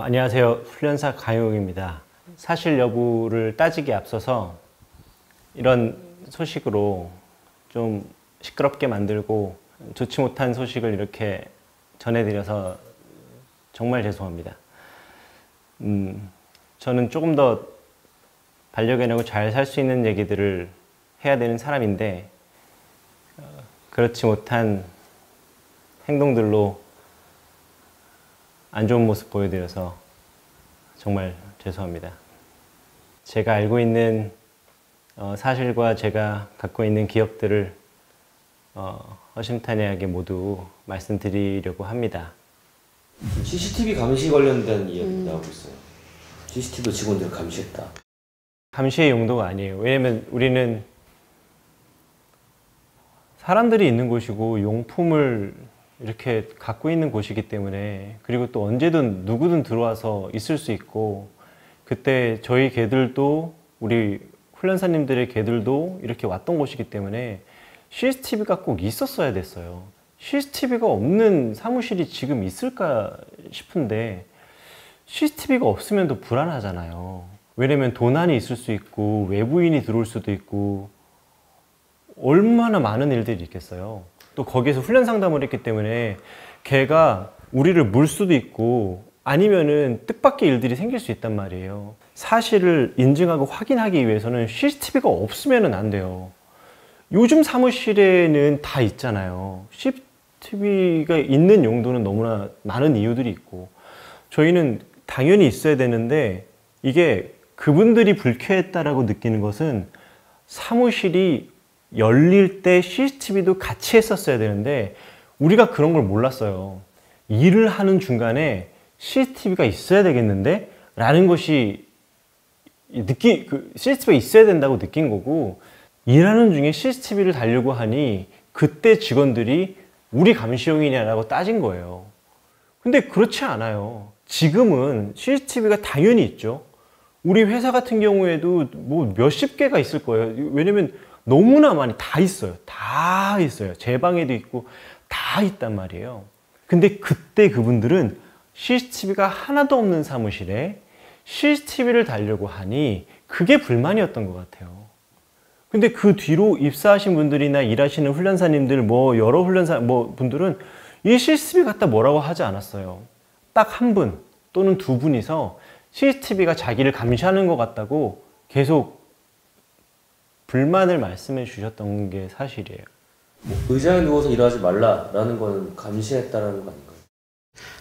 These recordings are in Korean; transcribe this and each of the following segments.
안녕하세요. 훈련사 강용욱입니다. 사실 여부를 따지기에 앞서서 이런 소식으로 좀 시끄럽게 만들고 좋지 못한 소식을 이렇게 전해드려서 정말 죄송합니다. 저는 조금 더 반려견하고 잘 살 수 있는 얘기들을 해야 되는 사람인데 그렇지 못한 행동들로 안 좋은 모습 보여드려서 정말 죄송합니다. 제가 알고 있는 사실과 제가 갖고 있는 기억들을 허심탄회하게 모두 말씀드리려고 합니다. CCTV 감시 관련된 이야기 나오고 있어요. CCTV 직원들을 감시했다. 감시의 용도가 아니에요. 왜냐면 우리는 사람들이 있는 곳이고 용품을 이렇게 갖고 있는 곳이기 때문에, 그리고 또 언제든 누구든 들어와서 있을 수 있고, 그때 저희 개들도 우리 훈련사님들의 개들도 이렇게 왔던 곳이기 때문에 CCTV가 꼭 있었어야 됐어요. CCTV가 없는 사무실이 지금 있을까 싶은데 CCTV가 없으면 더 불안하잖아요. 왜냐면 도난이 있을 수 있고 외부인이 들어올 수도 있고 얼마나 많은 일들이 있겠어요. 또 거기에서 훈련 상담을 했기 때문에 걔가 우리를 물 수도 있고 아니면은 뜻밖의 일들이 생길 수 있단 말이에요. 사실을 인증하고 확인하기 위해서는 CCTV가 없으면 안 돼요. 요즘 사무실에는 다 있잖아요. CCTV가 있는 용도는 너무나 많은 이유들이 있고, 저희는 당연히 있어야 되는데 이게 그분들이 불쾌했다라고 느끼는 것은 사무실이 열릴 때 CCTV도 같이 했었어야 되는데 우리가 그런 걸 몰랐어요. 일을 하는 중간에 CCTV가 있어야 되겠는데? 라는 것이 CCTV가 있어야 된다고 느낀 거고, 일하는 중에 CCTV를 달려고 하니 그때 직원들이 우리 감시용이냐라고 따진 거예요. 근데 그렇지 않아요. 지금은 CCTV가 당연히 있죠. 우리 회사 같은 경우에도 뭐 몇십 개가 있을 거예요. 왜냐면 너무나 많이 다 있어요. 다 있어요. 제 방에도 있고 다 있단 말이에요. 근데 그때 그분들은 CCTV가 하나도 없는 사무실에 CCTV를 달려고 하니 그게 불만이었던 것 같아요. 근데 그 뒤로 입사하신 분들이나 일하시는 훈련사님들, 여러 훈련사 분들은 이 CCTV 갖다 뭐라고 하지 않았어요. 딱 한 분 또는 두 분이서 CCTV가 자기를 감시하는 것 같다고 계속 불만을 말씀해 주셨던 게 사실이에요. 의자에 누워서 일하지 말라라는 건 감시했다라는 거 아닌가요?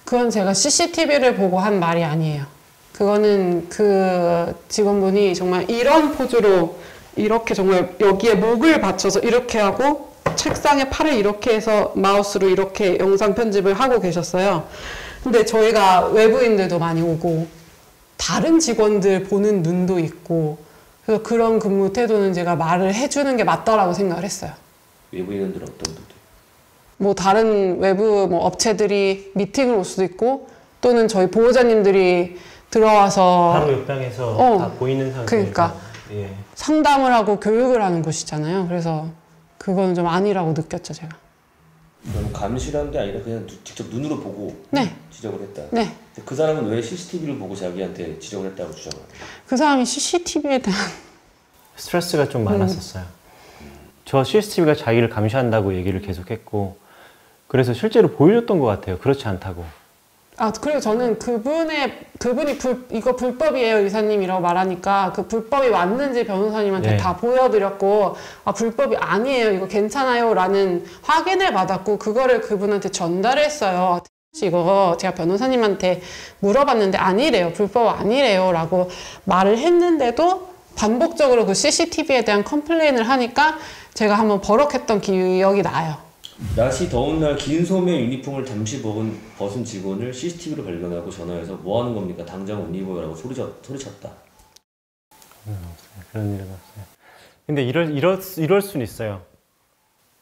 그건 제가 CCTV를 보고 한 말이 아니에요. 그거는 그 직원분이 정말 이런 포즈로 이렇게 정말 여기에 목을 받쳐서 이렇게 하고 책상에 팔을 이렇게 해서 마우스로 이렇게 영상 편집을 하고 계셨어요. 근데 저희가 외부인들도 많이 오고 다른 직원들 보는 눈도 있고, 그래서 그런 근무 태도는 제가 말을 해주는 게 맞다라고 생각을 했어요. 외부인들은 어떤 분들? 뭐 다른 외부 업체들이 미팅을 올 수도 있고, 또는 저희 보호자님들이 들어와서 바로 옆방에서 다 보이는 상태에서, 그러니까 예. 상담을 하고 교육을 하는 곳이잖아요. 그래서 그건 좀 아니라고 느꼈죠, 제가. 그럼 감시라는 게 아니라 그냥 직접 눈으로 보고 네. 지적을 했다. 네. 그 사람은 왜 CCTV를 보고 자기한테 지적을 했다고 주장을 해요? 그 사람이 CCTV에 대한 스트레스가 좀 많았었어요. 저 CCTV가 자기를 감시한다고 얘기를 계속했고, 그래서 실제로 보여줬던 것 같아요. 그렇지 않다고. 그리고 저는 그분이 이거 불법이에요, 의사님이라고 말하니까 그 불법이 맞는지 변호사님한테 네. 다 보여드렸고, 불법이 아니에요, 이거 괜찮아요 라는 확인을 받았고, 그거를 그분한테 전달했어요. 이거 제가 변호사님한테 물어봤는데 아니래요, 불법 아니래요 라고 말을 했는데도 반복적으로 그 CCTV에 대한 컴플레인을 하니까 제가 한번 버럭했던 기억이 나요. 날씨 더운 날 긴 소매 유니폼을 잠시 벗은 직원을 CCTV로 발견하고 전화해서 뭐 하는 겁니까? 당장 옷 입어요라고 소리쳤다. 그런 일은 없어요. 근데 이럴 수는 있어요.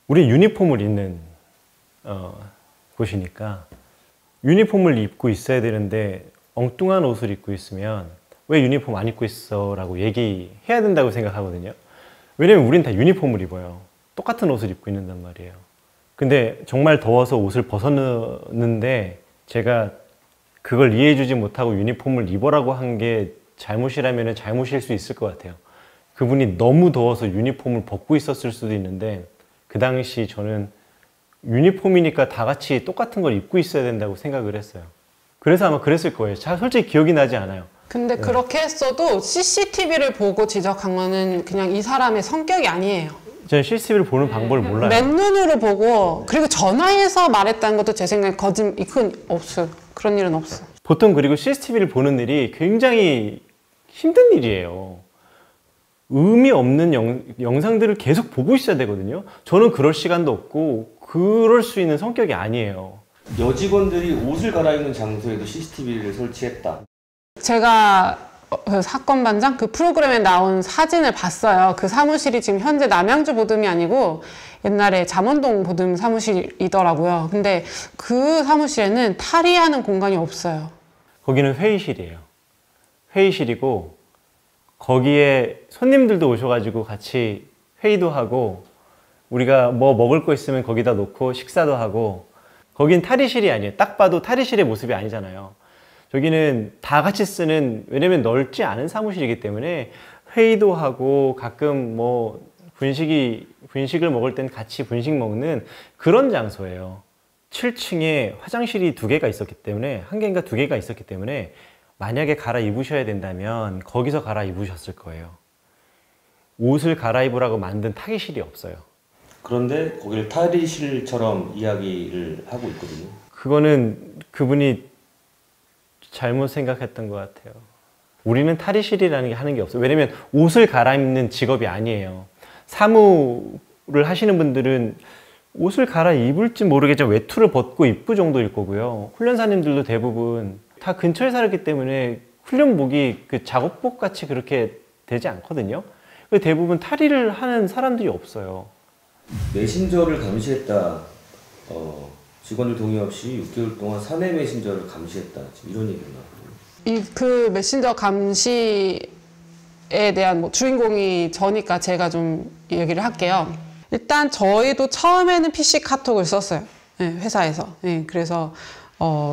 우리 유니폼을 입는 곳이니까 유니폼을 입고 있어야 되는데 엉뚱한 옷을 입고 있으면 왜 유니폼 안 입고 있어? 라고 얘기해야 된다고 생각하거든요. 왜냐면 우린 다 유니폼을 입어요. 똑같은 옷을 입고 있는단 말이에요. 근데 정말 더워서 옷을 벗었는데 제가 그걸 이해해주지 못하고 유니폼을 입어라고 한 게 잘못이라면 잘못일 수 있을 것 같아요. 그분이 너무 더워서 유니폼을 벗고 있었을 수도 있는데 그 당시 저는 유니폼이니까 다 같이 똑같은 걸 입고 있어야 된다고 생각을 했어요. 그래서 아마 그랬을 거예요. 잘 솔직히 기억이 나지 않아요. 근데 그렇게 했어도 CCTV를 보고 지적한 거는 그냥 이 사람의 성격이 아니에요. 저는 CCTV를 보는 방법을 몰라요. 맨눈으로 보고 그리고 전화해서 말했다는 것도 제 생각에 이건 없어요. 그런 일은 없어요. 보통 그리고 CCTV를 보는 일이 굉장히 힘든 일이에요. 의미 없는 영상들을 계속 보고 있어야 되거든요. 저는 그럴 시간도 없고 그럴 수 있는 성격이 아니에요. 여직원들이 옷을 갈아입는 장소에도 CCTV를 설치했다. 제가 그 사건 반장 그 프로그램에 나온 사진을 봤어요. 그 사무실이 지금 현재 남양주 보듬이 아니고 옛날에 잠원동 보듬 사무실이더라고요. 근데 그 사무실에는 탈의하는 공간이 없어요. 거기는 회의실이에요. 회의실이고 거기에 손님들도 오셔가지고 같이 회의도 하고 우리가 뭐 먹을 거 있으면 거기다 놓고 식사도 하고 거긴 탈의실이 아니에요. 딱 봐도 탈의실의 모습이 아니잖아요. 저기는 다 같이 쓰는, 왜냐면 넓지 않은 사무실이기 때문에 회의도 하고 가끔 뭐 분식을 먹을 땐 같이 분식 먹는 그런 장소예요. 7층에 화장실이 2개가 있었기 때문에, 1개인가 2개가 있었기 때문에 만약에 갈아입으셔야 된다면 거기서 갈아입으셨을 거예요. 옷을 갈아입으라고 만든 탈의실이 없어요. 그런데 거기를 탈의실처럼 이야기를 하고 있거든요. 그거는 그분이 잘못 생각했던 것 같아요. 우리는 탈의실이라는 게 하는 게 없어요. 왜냐면 옷을 갈아입는 직업이 아니에요. 사무를 하시는 분들은 옷을 갈아입을지 모르겠지만 외투를 벗고 입고 정도일 거고요. 훈련사님들도 대부분 다 근처에 살았기 때문에 훈련복이 그 작업복 같이 그렇게 되지 않거든요. 대부분 탈의를 하는 사람들이 없어요. 메신저를 감시했다. 직원들 동의 없이 6개월 동안 사내 메신저를 감시했다. 지금 이런 얘기가 나와요. 그 메신저 감시에 대한 뭐 주인공이 저니까 제가 좀 얘기를 할게요. 일단 저희도 처음에는 PC 카톡을 썼어요. 네, 회사에서. 네, 그래서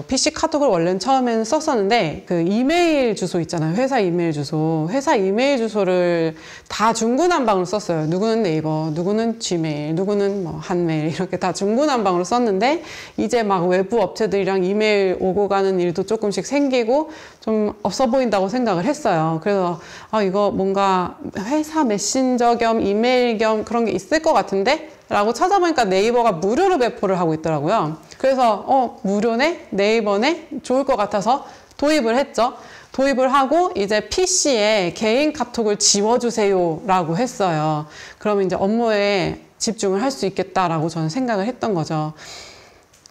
PC 카톡을 원래는 처음에는 썼었는데 그 이메일 주소 있잖아요. 회사 이메일 주소. 회사 이메일 주소를 다 중구난방으로 썼어요. 누구는 네이버, 누구는 지메일, 누구는 뭐 한메일 이렇게 다 중구난방으로 썼는데 이제 막 외부 업체들이랑 이메일 오고 가는 일도 조금씩 생기고 좀 없어 보인다고 생각을 했어요. 그래서 이거 뭔가 회사 메신저 겸 이메일 겸 그런 게 있을 것 같은데? 라고 찾아보니까 네이버가 무료로 배포를 하고 있더라고요. 그래서 무료네? 네이버네? 좋을 것 같아서 도입을 했죠. 도입을 하고 이제 PC에 개인 카톡을 지워주세요 라고 했어요. 그러면 이제 업무에 집중을 할 수 있겠다라고 저는 생각을 했던 거죠.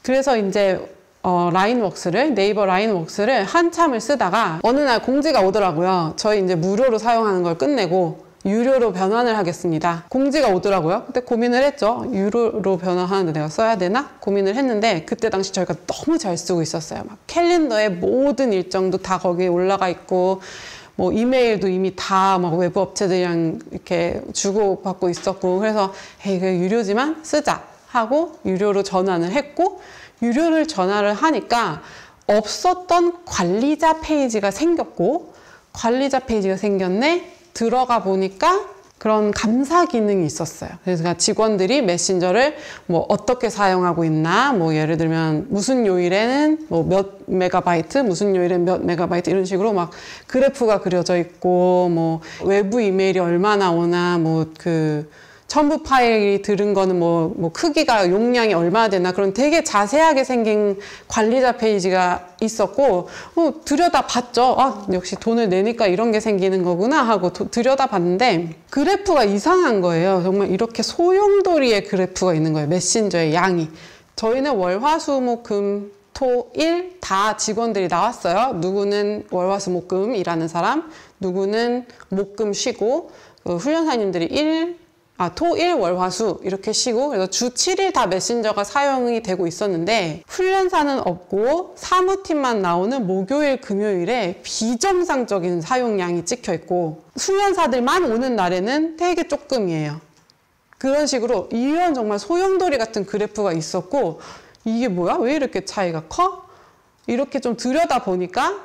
그래서 이제 네이버 라인웍스를 한참을 쓰다가 어느 날 공지가 오더라고요. 저희 이제 무료로 사용하는 걸 끝내고 유료로 변환을 하겠습니다. 공지가 오더라고요. 그때 고민을 했죠. 유료로 변환하는데 내가 써야 되나? 고민을 했는데 그때 당시 저희가 너무 잘 쓰고 있었어요. 막 캘린더에 모든 일정도 다 거기에 올라가 있고 뭐 이메일도 이미 다 막 외부 업체들이랑 이렇게 주고받고 있었고 그래서 그래 유료지만 쓰자 하고 유료로 전환을 했고 유료를 전환을 하니까 없었던 관리자 페이지가 생겼고 관리자 페이지가 생겼네? 들어가 보니까 그런 감사 기능이 있었어요. 그래서 직원들이 메신저를 뭐 어떻게 사용하고 있나, 뭐 예를 들면 무슨 요일에는 뭐 몇 메가바이트, 무슨 요일엔 몇 메가바이트 이런 식으로 막 그래프가 그려져 있고, 뭐 외부 이메일이 얼마나 오나, 뭐 그 첨부 파일이 들은 거는 뭐 크기가 용량이 얼마나 되나 그런 되게 자세하게 생긴 관리자 페이지가 있었고 들여다 봤죠. 역시 돈을 내니까 이런 게 생기는 거구나 하고 들여다 봤는데 그래프가 이상한 거예요. 정말 이렇게 소용돌이의 그래프가 있는 거예요. 메신저의 양이. 저희는 월, 화, 수, 목, 금, 토, 일 다 직원들이 나왔어요. 누구는 월, 화, 수, 목, 금 일하는 사람, 누구는 목, 금 쉬고 훈련사님들이 토, 일, 월, 화, 수 이렇게 쉬고 그래서 주 7일 다 메신저가 사용이 되고 있었는데 훈련사는 없고 사무팀만 나오는 목요일, 금요일에 비정상적인 사용량이 찍혀 있고 훈련사들만 오는 날에는 되게 조금이에요. 그런 식으로 이런 정말 소용돌이 같은 그래프가 있었고 이게 뭐야? 왜 이렇게 차이가 커? 이렇게 좀 들여다 보니까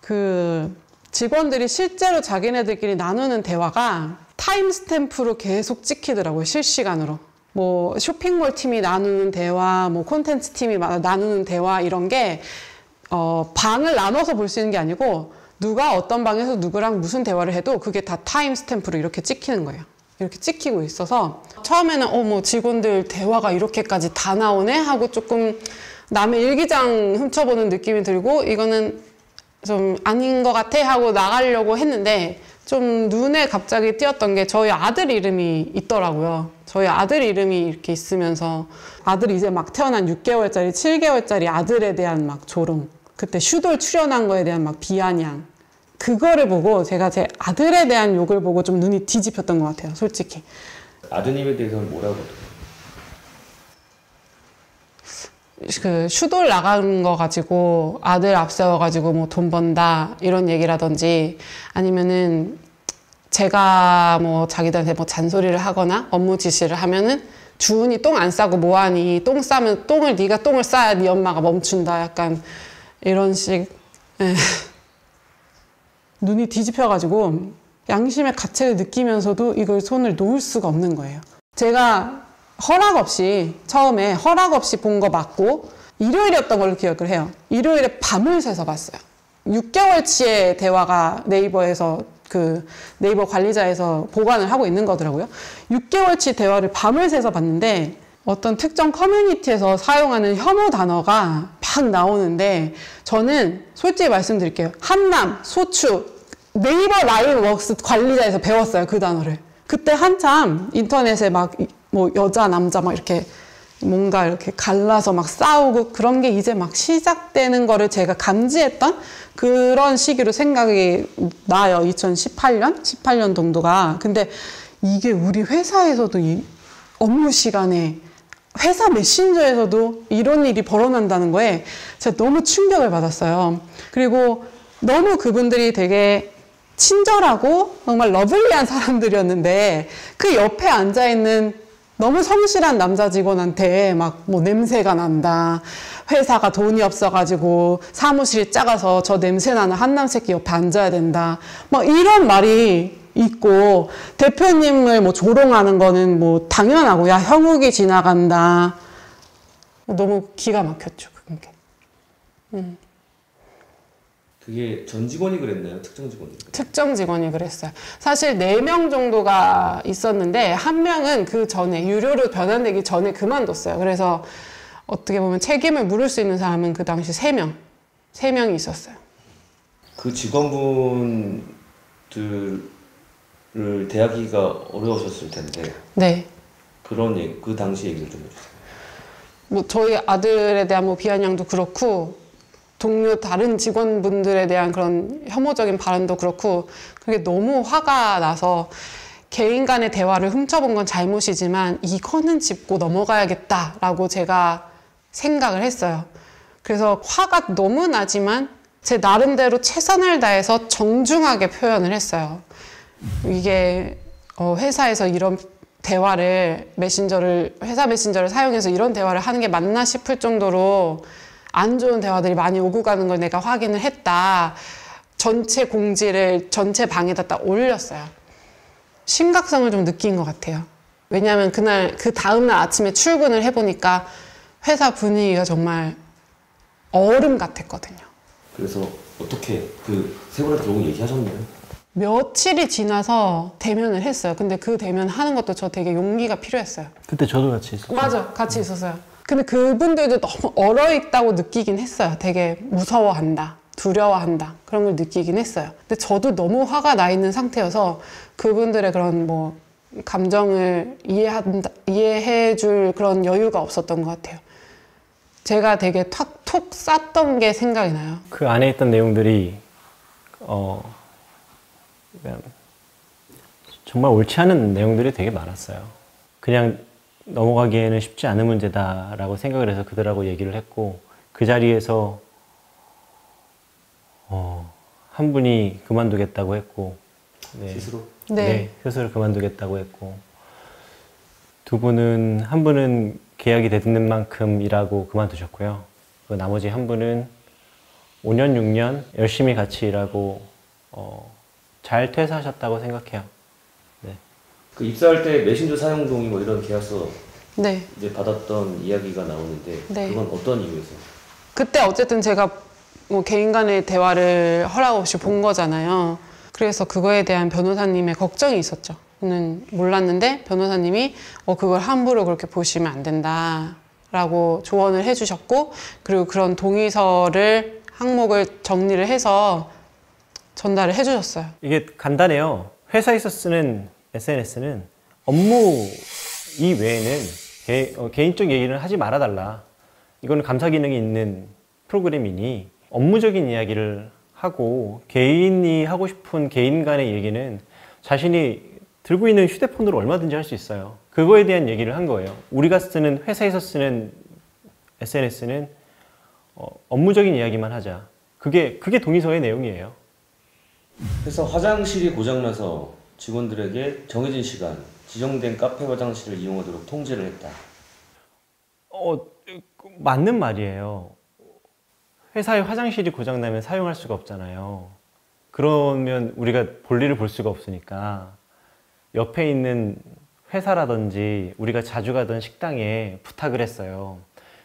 그 직원들이 실제로 자기네들끼리 나누는 대화가 타임스탬프로 계속 찍히더라고요. 실시간으로. 뭐 쇼핑몰 팀이 나누는 대화, 뭐 콘텐츠 팀이 나누는 대화 이런 게 방을 나눠서 볼 수 있는 게 아니고 누가 어떤 방에서 누구랑 무슨 대화를 해도 그게 다 타임스탬프로 이렇게 찍히는 거예요. 이렇게 찍히고 있어서 처음에는 뭐 직원들 대화가 이렇게까지 다 나오네 하고 조금 남의 일기장 훔쳐보는 느낌이 들고 이거는 좀 아닌 것 같아 하고 나가려고 했는데 좀 눈에 갑자기 띄었던 게 저희 아들 이름이 있더라고요. 저희 아들 이름이 이렇게 있으면서 아들이 이제 막 태어난 6개월짜리, 7개월짜리 아들에 대한 막 조롱, 그때 슈돌 출연한 거에 대한 막 비아냥, 그거를 보고 제가 제 아들에 대한 욕을 보고 좀 눈이 뒤집혔던 것 같아요, 솔직히. 아드님에 대해서는 뭐라고? 그 슈돌 나가는 거 가지고 아들 앞세워가지고 뭐 돈 번다 이런 얘기라든지 아니면은 제가 뭐 자기들한테 뭐 잔소리를 하거나 업무 지시를 하면은 주은이 똥 안 싸고 뭐하니, 똥 싸면 네가 똥을 싸야 네 엄마가 멈춘다, 약간 이런 식. 눈이 뒤집혀가지고 양심의 가책을 느끼면서도 이걸 손을 놓을 수가 없는 거예요. 제가 허락 없이 처음에 허락 없이 본 거 맞고 일요일이었던 걸로 기억을 해요. 일요일에 밤을 새서 봤어요. 6개월치의 대화가 네이버에서 그 네이버 관리자에서 보관을 하고 있는 거더라고요. 6개월치 대화를 밤을 새서 봤는데 어떤 특정 커뮤니티에서 사용하는 혐오 단어가 막 나오는데 저는 솔직히 말씀드릴게요. 한남, 소추, 네이버 라인웍스 관리자에서 배웠어요. 그 단어를. 그때 한참 인터넷에 막 뭐 여자, 남자 막 이렇게 뭔가 이렇게 갈라서 막 싸우고 그런 게 이제 막 시작되는 거를 제가 감지했던 그런 시기로 생각이 나요. 2018년? 18년 정도가. 근데 이게 우리 회사에서도 이 업무 시간에 회사 메신저에서도 이런 일이 벌어난다는 거에 제가 너무 충격을 받았어요. 그리고 너무 그분들이 되게 친절하고 정말 러블리한 사람들이었는데 그 옆에 앉아있는 너무 성실한 남자 직원한테 막 뭐 냄새가 난다, 회사가 돈이 없어가지고 사무실이 작아서 저 냄새나는 한남 새끼 옆에 앉아야 된다, 막 이런 말이 있고, 대표님을 뭐 조롱하는 거는 뭐 당연하고, 야 형욱이 지나간다. 너무 기가 막혔죠, 그게. 그게 전 직원이 그랬나요? 특정 직원이? 특정 직원이 그랬어요. 사실 4명 정도가 있었는데 1명은 그 전에 유료로 변환되기 전에 그만뒀어요. 그래서 어떻게 보면 책임을 물을 수 있는 사람은 그 당시 3명이 있었어요. 그 직원분들을 대하기가 어려우셨을 텐데. 네. 그런 얘기, 그 당시 얘기를 좀 해주세요. 뭐 저희 아들에 대한 뭐 비아냥도 그렇고 동료 다른 직원분들에 대한 그런 혐오적인 발언도 그렇고 그게 너무 화가 나서 개인 간의 대화를 훔쳐본 건 잘못이지만 이거는 짚고 넘어가야겠다라고 제가 생각을 했어요. 그래서 화가 너무 나지만 제 나름대로 최선을 다해서 정중하게 표현을 했어요. 이게 회사에서 이런 대화를 회사 메신저를 사용해서 이런 대화를 하는 게 맞나 싶을 정도로 안 좋은 대화들이 많이 오고 가는 걸 내가 확인을 했다. 전체 공지를 전체 방에다 딱 올렸어요. 심각성을 좀 느낀 것 같아요. 왜냐하면 그 다음날 아침에 출근을 해보니까 회사 분위기가 정말 얼음 같았거든요. 그래서 어떻게 그 세 분한테 결국 얘기하셨나요? 며칠이 지나서 대면을 했어요. 근데 그 대면 하는 것도 저 되게 용기가 필요했어요. 그때 저도 같이 있었어요. 맞아, 같이 있었어요. 근데 그분들도 너무 얼어있다고 느끼긴 했어요. 되게 무서워한다, 두려워한다, 그런 걸 느끼긴 했어요. 근데 저도 너무 화가 나 있는 상태여서 그분들의 그런 뭐 감정을 이해해줄 그런 여유가 없었던 것 같아요. 제가 되게 톡 쌌던 게 생각이 나요. 그 안에 있던 내용들이 정말 옳지 않은 내용들이 되게 많았어요. 그냥 넘어가기에는 쉽지 않은 문제다라고 생각을 해서 그들하고 얘기를 했고, 그 자리에서 한 분이 그만두겠다고 했고, 네. 스스로? 네, 스스로 그만두겠다고 했고, 한 분은 계약이 되는 만큼 일하고 그만두셨고요. 그 나머지 한 분은 5년, 6년 열심히 같이 일하고 잘 퇴사하셨다고 생각해요. 네. 그 입사할 때 메신저 사용 동의 뭐 이런 계약서 네. 이제 받았던 이야기가 나오는데 네. 그건 어떤 이유에서? 그때 어쨌든 제가 뭐 개인 간의 대화를 허락 없이 본 거잖아요. 그래서 그거에 대한 변호사님의 걱정이 있었죠. 저는 몰랐는데 변호사님이 그걸 함부로 그렇게 보시면 안 된다라고 조언을 해주셨고, 그리고 그런 동의서를 항목을 정리를 해서 전달을 해주셨어요. 이게 간단해요. 회사에서 쓰는 SNS는 업무 이외에는 개인적 얘기를 하지 말아달라. 이거는 감사 기능이 있는 프로그램이니 업무적인 이야기를 하고 개인이 하고 싶은 개인 간의 얘기는 자신이 들고 있는 휴대폰으로 얼마든지 할 수 있어요. 그거에 대한 얘기를 한 거예요. 우리가 쓰는 회사에서 쓰는 SNS는 업무적인 이야기만 하자. 그게 동의서의 내용이에요. 회사 화장실이 고장나서 직원들에게 정해진 시간, 지정된 카페 화장실을 이용하도록 통제를 했다. 맞는 말이에요. 회사의 화장실이 고장나면 사용할 수가 없잖아요. 그러면 우리가 볼일을 볼 수가 없으니까 옆에 있는 회사라든지 우리가 자주 가던 식당에 부탁을 했어요.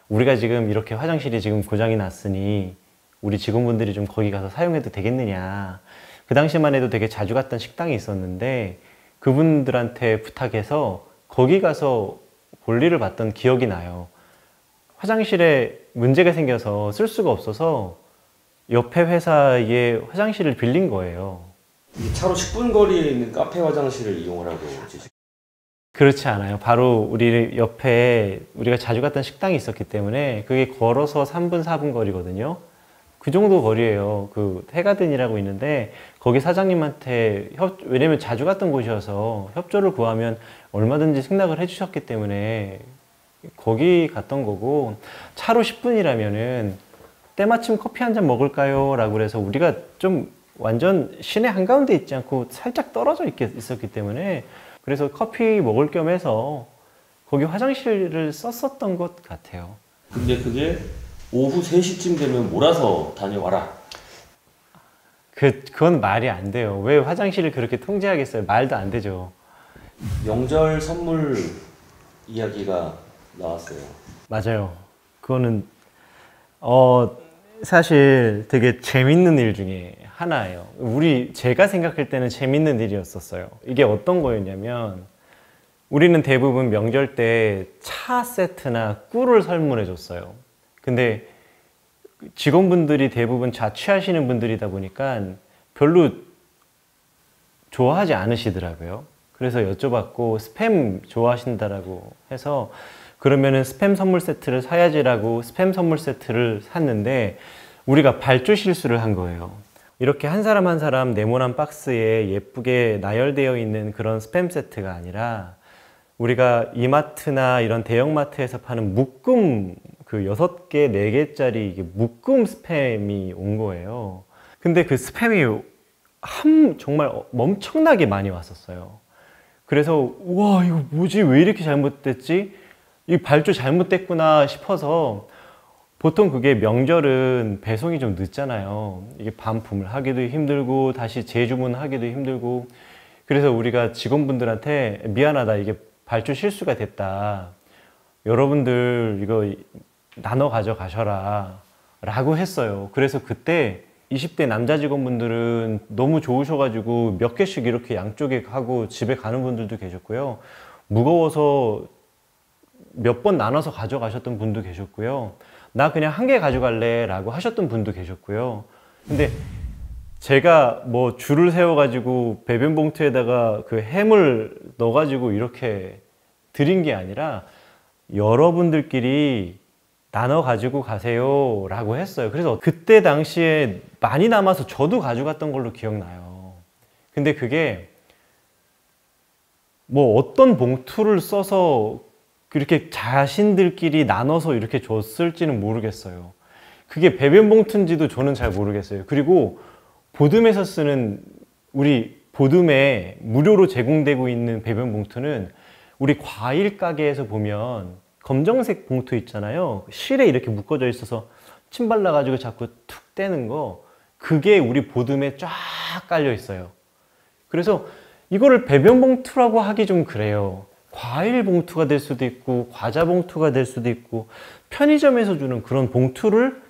우리가 지금 이렇게 화장실이 지금 고장이 났으니 우리 직원분들이 좀 거기 가서 사용해도 되겠느냐. 그 당시만 해도 되게 자주 갔던 식당이 있었는데 그분들한테 부탁해서 거기 가서 볼일을 봤던 기억이 나요. 화장실에 문제가 생겨서 쓸 수가 없어서 옆에 회사의 화장실을 빌린 거예요. 차로 10분 거리에 있는 카페 화장실을 이용하라고 지시. 그렇지 않아요. 바로 우리 옆에 우리가 자주 갔던 식당이 있었기 때문에 그게 걸어서 3분, 4분 거리거든요. 그 정도 거리예요. 그 해가든이라고 있는데 거기 사장님한테 왜냐면 자주 갔던 곳이어서 협조를 구하면 얼마든지 승낙을 해주셨기 때문에 거기 갔던 거고, 차로 10분이라면은 때마침 커피 한 잔 먹을까요? 라고 그래서 우리가 좀 완전 시내 한가운데 있지 않고 살짝 떨어져 있었기 때문에 그래서 커피 먹을 겸 해서 거기 화장실을 썼었던 것 같아요. 근데 그게 오후 3시쯤 되면 몰아서 다녀와라. 그건 말이 안 돼요. 왜 화장실을 그렇게 통제하겠어요? 말도 안 되죠. 명절 선물 이야기가 나왔어요. 맞아요. 그거는 사실 되게 재밌는 일 중에 하나예요. 제가 생각할 때는 재밌는 일이었었어요. 이게 어떤 거였냐면 우리는 대부분 명절 때 차 세트나 꿀을 선물해 줬어요. 근데 직원분들이 대부분 자취하시는 분들이다 보니까 별로 좋아하지 않으시더라고요. 그래서 여쭤봤고 스팸 좋아하신다라고 해서 그러면은 스팸 선물 세트를 사야지라고 스팸 선물 세트를 샀는데 우리가 발주 실수를 한 거예요. 이렇게 한 사람 한 사람 네모난 박스에 예쁘게 나열되어 있는 그런 스팸 세트가 아니라 우리가 이마트나 이런 대형마트에서 파는 묶음 그 6개, 4개짜리 이게 묶음 스팸이 온 거예요. 근데 그 스팸이 정말 엄청나게 많이 왔었어요. 그래서 와 이거 뭐지? 왜 이렇게 잘못됐지? 이 발주 잘못됐구나 싶어서 보통 그게 명절은 배송이 좀 늦잖아요. 이게 반품을 하기도 힘들고 다시 재주문하기도 힘들고 그래서 우리가 직원분들한테 미안하다 이게 발주 실수가 됐다. 여러분들 이거 나눠 가져가셔라 라고 했어요. 그래서 그때 20대 남자 직원분들은 너무 좋으셔가지고 몇 개씩 이렇게 양쪽에 하고 집에 가는 분들도 계셨고요. 무거워서 몇 번 나눠서 가져가셨던 분도 계셨고요. 나 그냥 한 개 가져갈래 라고 하셨던 분도 계셨고요. 근데 제가 뭐 줄을 세워가지고 배변 봉투에다가 그 햄을 넣어가지고 이렇게 드린 게 아니라 여러분들끼리 나눠 가지고 가세요 라고 했어요. 그래서 그때 당시에 많이 남아서 저도 가져갔던 걸로 기억나요. 근데 그게 뭐 어떤 봉투를 써서 이렇게 자신들끼리 나눠서 이렇게 줬을지는 모르겠어요. 그게 배변 봉투인지도 저는 잘 모르겠어요. 그리고 보듬에서 쓰는 우리 보듬에 무료로 제공되고 있는 배변 봉투는 우리 과일 가게에서 보면 검정색 봉투 있잖아요. 실에 이렇게 묶어져 있어서 침 발라가지고 자꾸 툭 떼는 거, 그게 우리 보듬에 쫙 깔려 있어요. 그래서 이거를 배변 봉투라고 하기 좀 그래요. 과일 봉투가 될 수도 있고 과자 봉투가 될 수도 있고 편의점에서 주는 그런 봉투를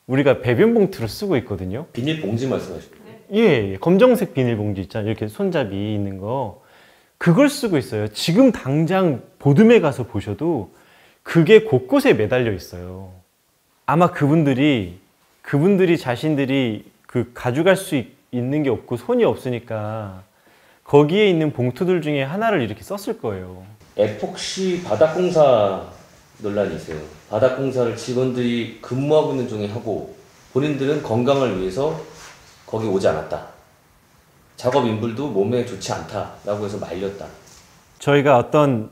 우리가 배변 봉투로 쓰고 있거든요. 비닐봉지 말씀하시는 거예요? 예, 검정색 비닐봉지 있잖아요. 이렇게 손잡이 있는 거. 그걸 쓰고 있어요. 지금 당장 보듬에 가서 보셔도 그게 곳곳에 매달려 있어요. 아마 그분들이 자신들이 그 가져갈 수 있는 게 없고 손이 없으니까 거기에 있는 봉투들 중에 하나를 이렇게 썼을 거예요. 에폭시 바닥공사 논란이 있어요. 바닥공사를 직원들이 근무하고 있는 중에 하고 본인들은 건강을 위해서 거기 오지 않았다. 작업 인물도 몸에 좋지 않다라고 해서 말렸다. 저희가 어떤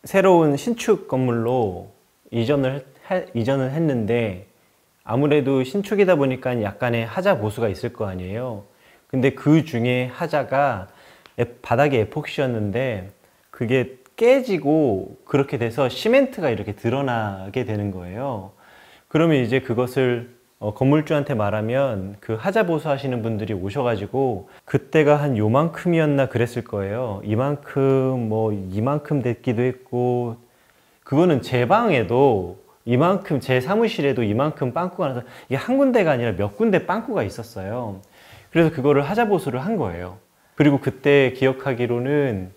새로운 신축 건물로 이전을 했는데 아무래도 신축이다 보니까 약간의 하자 보수가 있을 거 아니에요. 근데 그 중에 하자가 바닥에 에폭시였는데 그게 깨지고 그렇게 돼서 시멘트가 이렇게 드러나게 되는 거예요. 그러면 이제 그것을 건물주한테 말하면 그 하자 보수하시는 분들이 오셔가지고 그때가 한 요만큼이었나 그랬을 거예요. 이만큼 됐기도 했고, 그거는 제 방에도 이만큼, 제 사무실에도 이만큼 빵꾸가 나서 이게 한 군데가 아니라 몇 군데 빵꾸가 있었어요. 그래서 그거를 하자 보수를 한 거예요. 그리고 그때 기억하기로는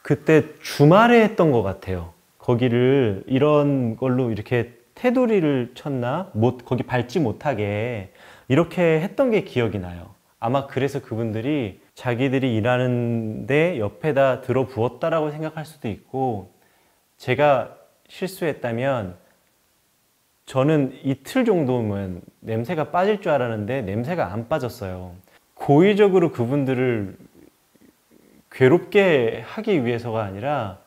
그때 주말에 했던 것 같아요. 거기를 이런 걸로 이렇게 테두리를 쳤나? 거기 밟지 못하게 이렇게 했던 게 기억이 나요. 아마 그래서 그분들이 자기들이 일하는데 옆에다 들어 부었다라고 생각할 수도 있고, 제가 실수했다면 저는 이틀 정도면 냄새가 빠질 줄 알았는데 냄새가 안 빠졌어요. 고의적으로 그분들을 괴롭게 하기 위해서가 아니라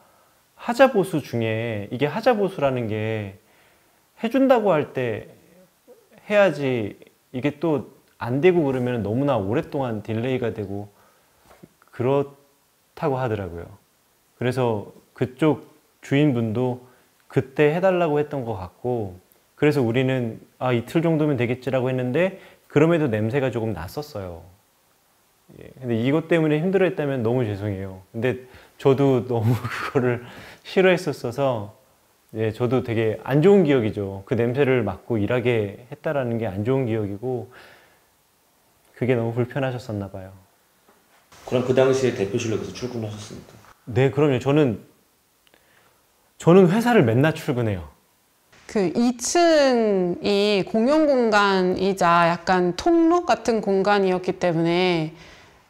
하자보수 중에, 이게 하자보수라는 게 해준다고 할 때 해야지, 이게 또 안 되고 그러면 너무나 오랫동안 딜레이가 되고 그렇다고 하더라고요. 그래서 그쪽 주인분도 그때 해달라고 했던 것 같고, 그래서 우리는 이틀 정도면 되겠지라고 했는데 그럼에도 냄새가 조금 났었어요. 근데 이것 때문에 힘들어했다면 너무 죄송해요. 근데 저도 너무 그거를 싫어했었어서 저도 되게 안 좋은 기억이죠. 그 냄새를 맡고 일하게 했다라는 게 안 좋은 기억이고, 그게 너무 불편하셨었나 봐요. 그럼 그 당시에 대표실력에서 출근하셨습니까? 네, 그럼요. 저는 회사를 맨날 출근해요. 그 2층이 공용 공간이자 약간 통로 같은 공간이었기 때문에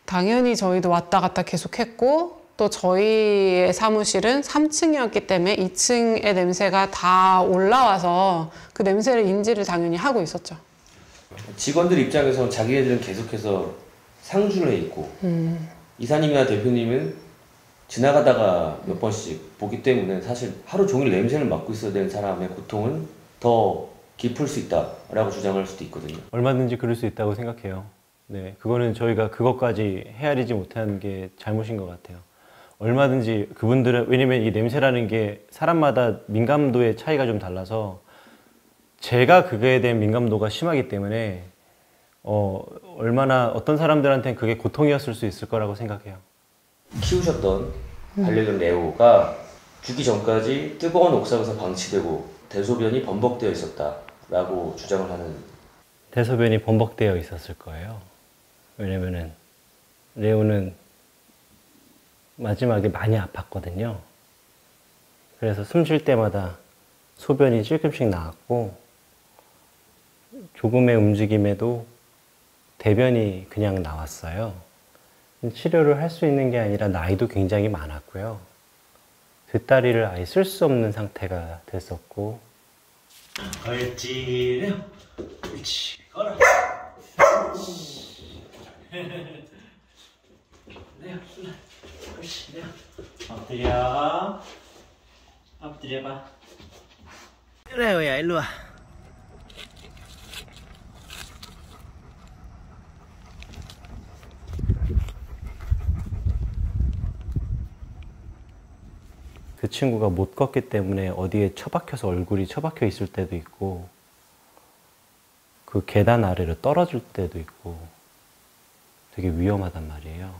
당연히 저희도 왔다 갔다 계속 했고, 또 저희의 사무실은 3층이었기 때문에 2층의 냄새가 다 올라와서 그 냄새를 인지를 당연히 하고 있었죠. 직원들 입장에서 자기네들은 계속해서 상주를 해 있고 이사님이나 대표님은 지나가다가 몇 번씩 보기 때문에 사실 하루 종일 냄새를 맡고 있어야 되는 사람의 고통은 더 깊을 수 있다라고 주장할 수도 있거든요. 얼마든지 그럴 수 있다고 생각해요. 네, 그거는 저희가 그것까지 헤아리지 못한 게 잘못인 것 같아요. 얼마든지 그분들은, 왜냐면 이 냄새라는 게 사람마다 민감도의 차이가 좀 달라서 제가 그거에 대한 민감도가 심하기 때문에 얼마나 어떤 사람들한테는 그게 고통이었을 수 있을 거라고 생각해요. 키우셨던 반려견 레오가 죽기 전까지 뜨거운 옥상에서 방치되고 대소변이 범벅되어 있었다라고 주장을 하는. 대소변이 범벅되어 있었을 거예요. 왜냐면은 레오는 마지막에 많이 아팠거든요. 그래서 숨 쉴 때마다 소변이 찔끔씩 나왔고, 조금의 움직임에도 대변이 그냥 나왔어요. 치료를 할 수 있는 게 아니라 나이도 굉장히 많았고요. 뒷다리를 아예 쓸 수 없는 상태가 됐었고. 옳지, 레오. 옳지, 걸어. 레오, 옳지, 레오. 엎드려. 엎드려봐. 레오야, 일로 와. 친구가 못 걷기 때문에 어디에 처박혀서 얼굴이 처박혀 있을 때도 있고 그 계단 아래로 떨어질 때도 있고 되게 위험하단 말이에요.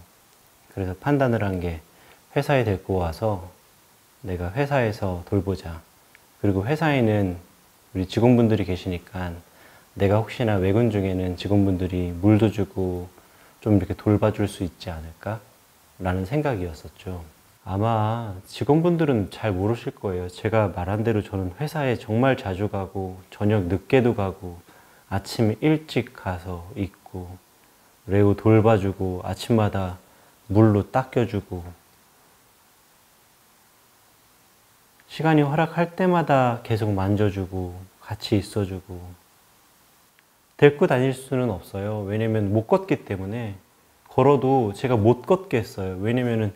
그래서 판단을 한 게 회사에 데리고 와서 내가 회사에서 돌보자. 그리고 회사에는 우리 직원분들이 계시니까 내가 혹시나 외근 중에는 직원분들이 물도 주고 좀 이렇게 돌봐줄 수 있지 않을까? 라는 생각이었었죠. 아마 직원분들은 잘 모르실 거예요. 제가 말한 대로 저는 회사에 정말 자주 가고 저녁 늦게도 가고 아침 일찍 가서 있고 레오 돌봐주고 아침마다 물로 닦여주고 시간이 허락할 때마다 계속 만져주고 같이 있어주고 데리고 다닐 수는 없어요. 왜냐면 못 걷기 때문에 걸어도 제가 못 걷겠어요. 왜냐면은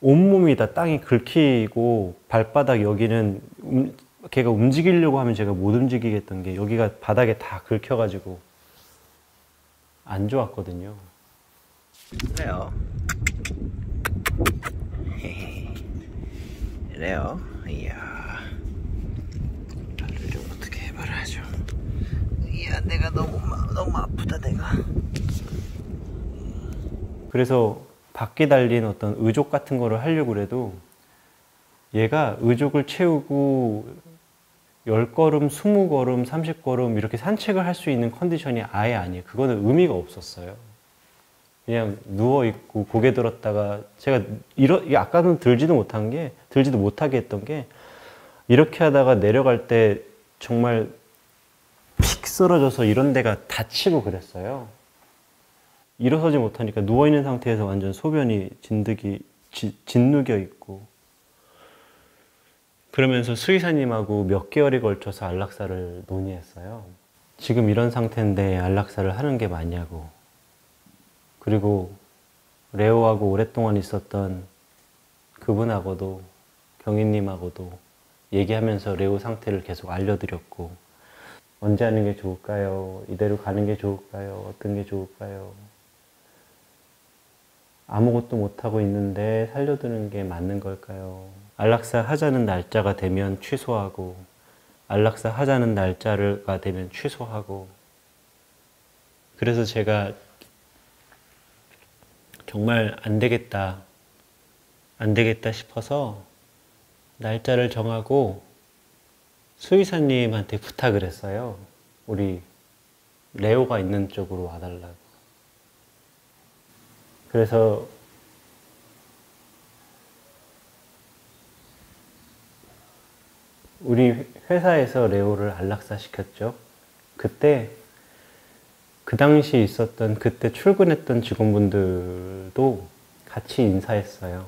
온몸이 다 땅이 긁히고 발바닥 여기는 걔가 움직이려고 하면 제가 못 움직이겠던 게 여기가 바닥에 다 긁혀가지고 안 좋았거든요. 그래요. 그래요. 이야. 발을 좀 어떻게 해봐라 좀. 이야, 내가 너무 아프다 내가. 그래서 바퀴 달린 어떤 의족 같은 거를 하려고 그래도 얘가 의족을 채우고 10걸음, 20걸음, 30걸음 이렇게 산책을 할 수 있는 컨디션이 아예 아니에요. 그거는 의미가 없었어요. 그냥 누워있고 고개 들었다가 제가 아까는 들지도 못하게 했던 게 이렇게 하다가 내려갈 때 정말 픽 쓰러져서 이런 데가 다치고 그랬어요. 일어서지 못하니까 누워있는 상태에서 완전 소변이 짓누겨 있고 그러면서 수의사님하고 몇 개월에 걸쳐서 안락사를 논의했어요. 지금 이런 상태인데 안락사를 하는 게 맞냐고. 그리고 레오하고 오랫동안 있었던 그분하고도 경위님하고도 얘기하면서 레오 상태를 계속 알려드렸고 언제 하는 게 좋을까요? 이대로 가는 게 좋을까요? 어떤 게 좋을까요? 아무것도 못하고 있는데 살려두는 게 맞는 걸까요? 안락사 하자는 날짜가 되면 취소하고 안락사 하자는 날짜가 되면 취소하고 그래서 제가 정말 안 되겠다 싶어서 날짜를 정하고 수의사님한테 부탁을 했어요. 우리 레오가 있는 쪽으로 와달라고. 그래서 우리 회사에서 레오를 안락사 시켰죠. 그때 그 당시 있었던 그때 출근했던 직원분들도 같이 인사했어요.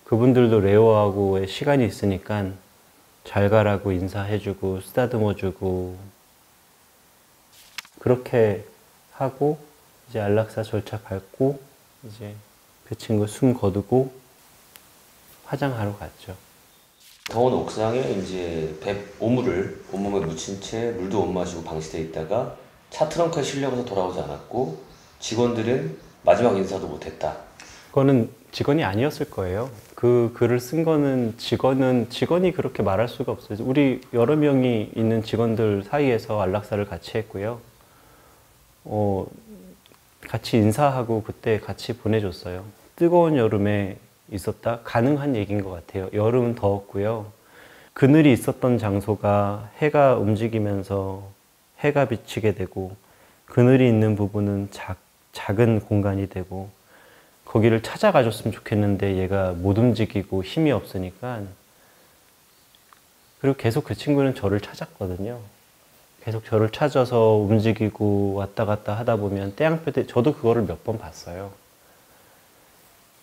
그분들도 레오하고의 시간이 있으니까 잘 가라고 인사해주고 쓰다듬어주고 그렇게 하고 이제 안락사 절차 밟고 이제 그 친구 숨 거두고 화장하러 갔죠. 더운 옥상에 이제 오물을 온몸에 묻힌 채 물도 못 마시고 방치돼 있다가 차 트렁크에 실려가서 돌아오지 않았고 직원들은 마지막 인사도 못했다. 그거는 직원이 아니었을 거예요. 그 글을 쓴 거는 직원이 그렇게 말할 수가 없어요. 우리 여러 명이 있는 직원들 사이에서 안락사를 같이 했고요. 같이 인사하고 그때 같이 보내줬어요. 뜨거운 여름에 있었다? 가능한 얘기인 것 같아요. 여름은 더웠고요. 그늘이 있었던 장소가 해가 움직이면서 해가 비치게 되고 그늘이 있는 부분은 작은 공간이 되고 거기를 찾아가줬으면 좋겠는데 얘가 못 움직이고 힘이 없으니까 그리고 계속 그 친구는 저를 찾았거든요. 계속 저를 찾아서 움직이고 왔다 갔다 하다 보면 태양볕에 저도 그거를 몇 번 봤어요.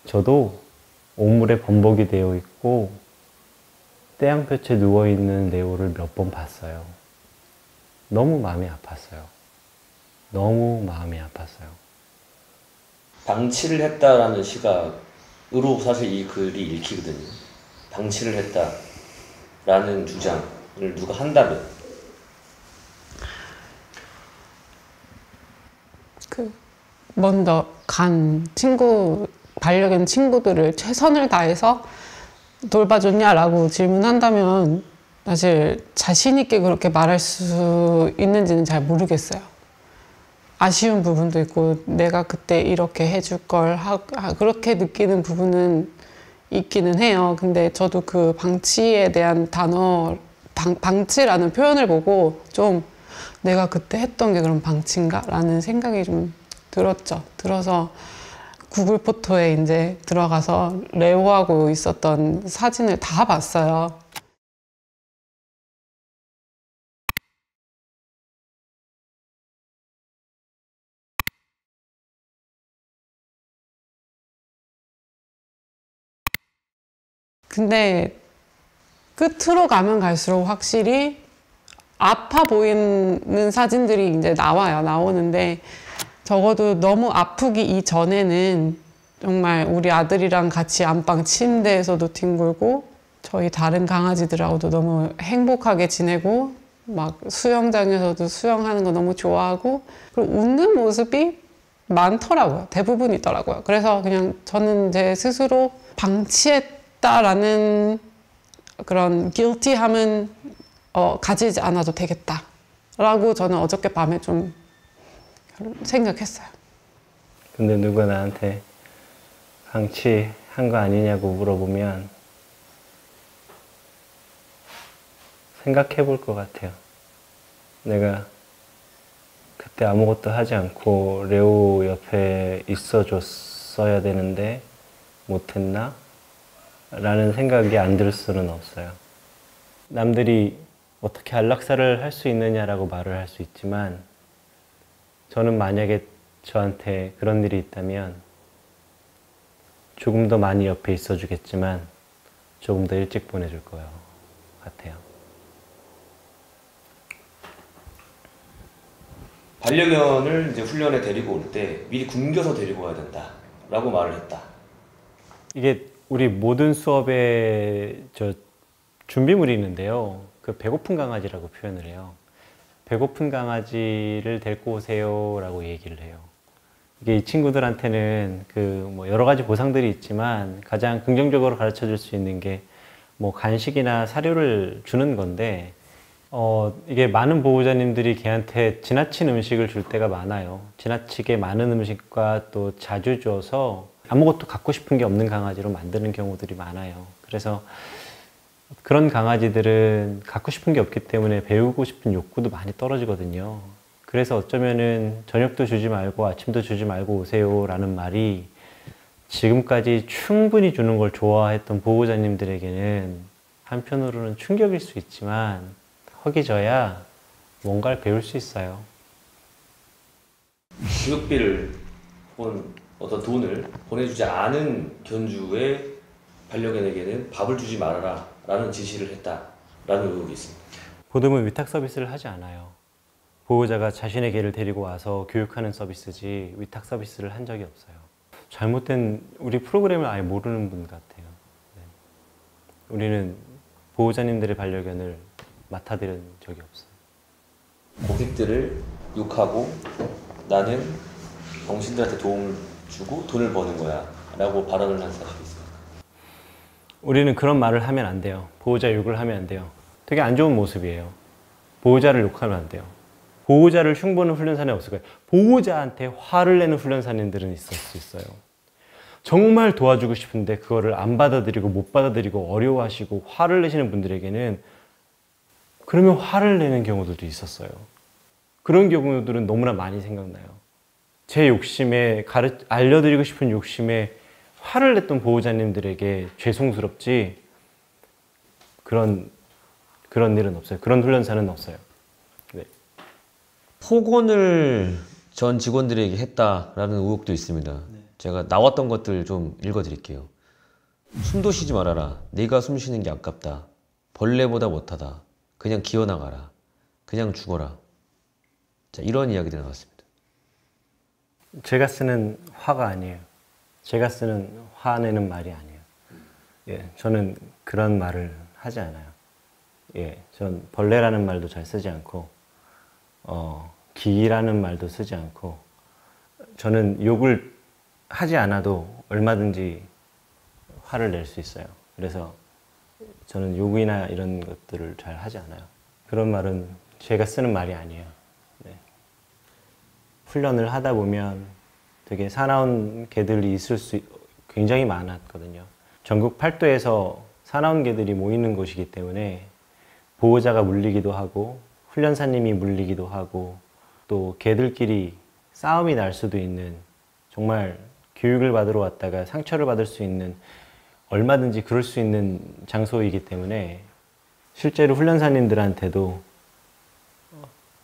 저도 온물에 범벅이 되어 있고 태양볕에 누워있는 레오를 몇 번 봤어요. 너무 마음이 아팠어요. 너무 마음이 아팠어요. 방치를 했다라는 시각으로 사실 이 글이 읽히거든요. 방치를 했다라는 주장을 누가 한다면 먼저 간 반려견 친구들을 최선을 다해서 돌봐줬냐라고 질문한다면 사실 자신 있게 그렇게 말할 수 있는지는 잘 모르겠어요. 아쉬운 부분도 있고 내가 그때 이렇게 해줄 걸 그렇게 느끼는 부분은 있기는 해요. 근데 저도 그 방치에 대한 단어 방치라는 표현을 보고 좀 내가 그때 했던 게 그럼 방치인가? 라는 생각이 좀 들었죠. 들어서 구글 포토에 이제 들어가서 레오하고 있었던 사진을 다 봤어요. 근데 끝으로 가면 갈수록 확실히 아파 보이는 사진들이 이제 나오는데 적어도 너무 아프기 이전에는 정말 우리 아들이랑 같이 안방 침대에서도 뒹굴고 저희 다른 강아지들하고도 너무 행복하게 지내고 막 수영장에서도 수영하는 거 너무 좋아하고 그리고 웃는 모습이 많더라고요. 대부분이더라고요. 그래서 그냥 저는 제 스스로 방치했다라는 그런 guilty함은 가지지 않아도 되겠다라고 저는 어저께 밤에 좀 생각했어요. 근데 누가 나한테 방치한 거 아니냐고 물어보면 생각해 볼 것 같아요. 내가 그때 아무것도 하지 않고 레오 옆에 있어 줬어야 되는데 못했나? 라는 생각이 안 들 수는 없어요. 남들이 어떻게 안락사를 할 수 있느냐라고 말을 할 수 있지만 저는 만약에 저한테 그런 일이 있다면 조금 더 많이 옆에 있어 주겠지만 조금 더 일찍 보내줄 것 같아요. 반려견을 이제 훈련에 데리고 올 때 미리 굶겨서 데리고 와야 된다 라고 말을 했다. 이게 우리 모든 수업에 준비물이 있는데요. 그 배고픈 강아지라고 표현을 해요. 배고픈 강아지를 데리고 오세요 라고 얘기를 해요. 이게 이 친구들한테는 뭐 여러 가지 보상들이 있지만 가장 긍정적으로 가르쳐 줄 수 있는 게 뭐 간식이나 사료를 주는 건데 이게 많은 보호자님들이 걔한테 지나친 음식을 줄 때가 많아요. 지나치게 많은 음식과 또 자주 줘서 아무것도 갖고 싶은 게 없는 강아지로 만드는 경우들이 많아요. 그래서 그런 강아지들은 갖고 싶은 게 없기 때문에 배우고 싶은 욕구도 많이 떨어지거든요. 그래서 어쩌면은 저녁도 주지 말고 아침도 주지 말고 오세요 라는 말이 지금까지 충분히 주는 걸 좋아했던 보호자님들에게는 한편으로는 충격일 수 있지만 허기져야 뭔가를 배울 수 있어요. 교육비를 혹은 어떤 돈을 보내주지 않은 견주의 반려견에게는 밥을 주지 말아라 라는 지시를 했다라는 의혹이 있습니다. 보듬은 위탁 서비스를 하지 않아요. 보호자가 자신의 개를 데리고 와서 교육하는 서비스지 위탁 서비스를 한 적이 없어요. 잘못된 우리 프로그램을 아예 모르는 분 같아요. 네. 우리는 보호자님들의 반려견을 맡아들인 적이 없어요. 고객들을 욕하고 나는 당신들한테 도움을 주고 돈을 버는 거야 라고 발언을 한 사실이 있습니다. 우리는 그런 말을 하면 안 돼요. 보호자 욕을 하면 안 돼요. 되게 안 좋은 모습이에요. 보호자를 욕하면 안 돼요. 보호자를 흉보는 훈련사는 없을 거예요. 보호자한테 화를 내는 훈련사님들은 있을 수 있어요. 정말 도와주고 싶은데 그거를 안 받아들이고 못 받아들이고 어려워하시고 화를 내시는 분들에게는 그러면 화를 내는 경우들도 있었어요. 그런 경우들은 너무나 많이 생각나요. 제 욕심에 알려드리고 싶은 욕심에 화를 냈던 보호자님들에게 죄송스럽지 그런 일은 없어요. 그런 훈련사는 없어요. 네. 폭언을 전 직원들에게 했다라는 의혹도 있습니다. 제가 나왔던 것들 좀 읽어드릴게요. 숨도 쉬지 말아라. 네가 숨 쉬는 게 아깝다. 벌레보다 못하다. 그냥 기어나가라. 그냥 죽어라. 자, 이런 이야기들이 나왔습니다. 제가 쓰는 화가 아니에요. 제가 쓰는 화내는 말이 아니에요. 예, 저는 그런 말을 하지 않아요. 예, 전 벌레라는 말도 잘 쓰지 않고 기라는 말도 쓰지 않고 저는 욕을 하지 않아도 얼마든지 화를 낼 수 있어요. 그래서 저는 요구이나 이런 것들을 잘 하지 않아요. 그런 말은 제가 쓰는 말이 아니에요. 네. 훈련을 하다 보면 되게 사나운 개들이 굉장히 많았거든요. 전국 8도에서 사나운 개들이 모이는 곳이기 때문에 보호자가 물리기도 하고 훈련사님이 물리기도 하고 또 개들끼리 싸움이 날 수도 있는, 정말 교육을 받으러 왔다가 상처를 받을 수 있는, 얼마든지 그럴 수 있는 장소이기 때문에 실제로 훈련사님들한테도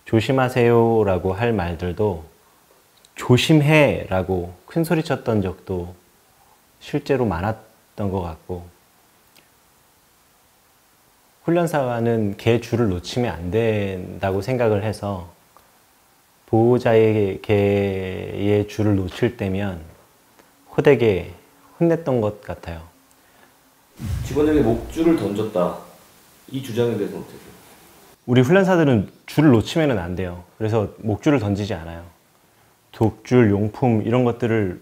조심하세요 라고 할 말들도 조심해 라고 큰 소리 쳤던 적도 실제로 많았던 것 같고, 훈련사는 개 줄을 놓치면 안 된다고 생각을 해서 보호자의 개의 줄을 놓칠 때면 호되게 혼냈던 것 같아요. 직원에게 목줄을 던졌다. 이 주장에 대해서는 어떻게 생각해요? 우리 훈련사들은 줄을 놓치면 안 돼요. 그래서 목줄을 던지지 않아요. 독줄, 용품 이런 것들을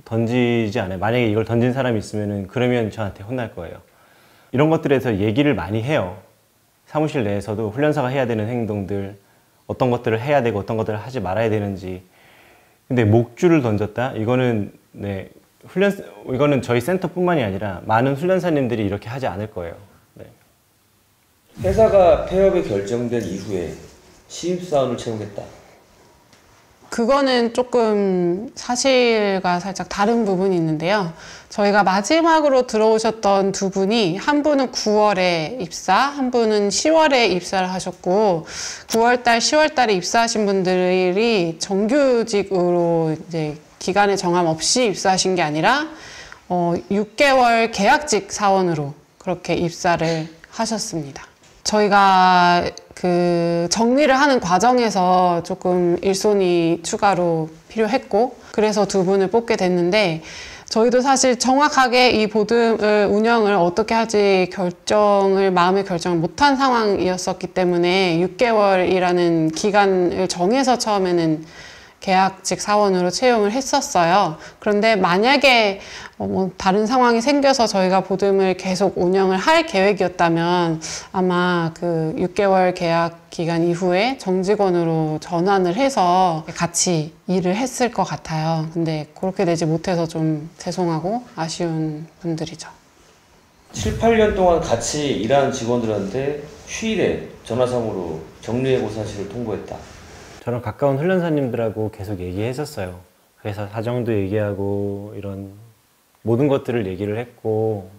던지지 않아요. 만약에 이걸 던진 사람이 있으면 그러면 저한테 혼날 거예요. 이런 것들에서 얘기를 많이 해요. 사무실 내에서도 훈련사가 해야 되는 행동들, 어떤 것들을 해야 되고 어떤 것들을 하지 말아야 되는지. 근데 목줄을 던졌다? 이거는 이거는 저희 센터뿐만이 아니라 많은 훈련사님들이 이렇게 하지 않을 거예요. 네. 회사가 폐업이 결정된 이후에 신입사원을 채우겠다. 그거는 조금 사실과 살짝 다른 부분이 있는데요. 저희가 마지막으로 들어오셨던 두 분이, 한 분은 9월에 입사, 한 분은 10월에 입사를 하셨고, 9월달, 10월달에 입사하신 분들이 정규직으로 이제 기간의 정함 없이 입사하신 게 아니라 6개월 계약직 사원으로 그렇게 입사를 하셨습니다. 저희가 그 정리를 하는 과정에서 조금 일손이 추가로 필요했고, 그래서 두 분을 뽑게 됐는데, 저희도 사실 정확하게 이 보듬을 운영을 어떻게 할지 마음의 결정을 못한 상황이었었기 때문에 6개월이라는 기간을 정해서 처음에는 계약직 사원으로 채용을 했었어요. 그런데 만약에 다른 상황이 생겨서 저희가 보듬을 계속 운영을 할 계획이었다면 아마 그 6개월 계약 기간 이후에 정직원으로 전환을 해서 같이 일을 했을 것 같아요. 근데 그렇게 되지 못해서 좀 죄송하고 아쉬운 분들이죠. 7, 8년 동안 같이 일한 직원들한테 휴일에 전화상으로 정리해고 사실을 통보했다. 저랑 가까운 훈련사님들하고 계속 얘기했었어요. 회사 사정도 얘기하고 이런 모든 것들을 얘기를 했고,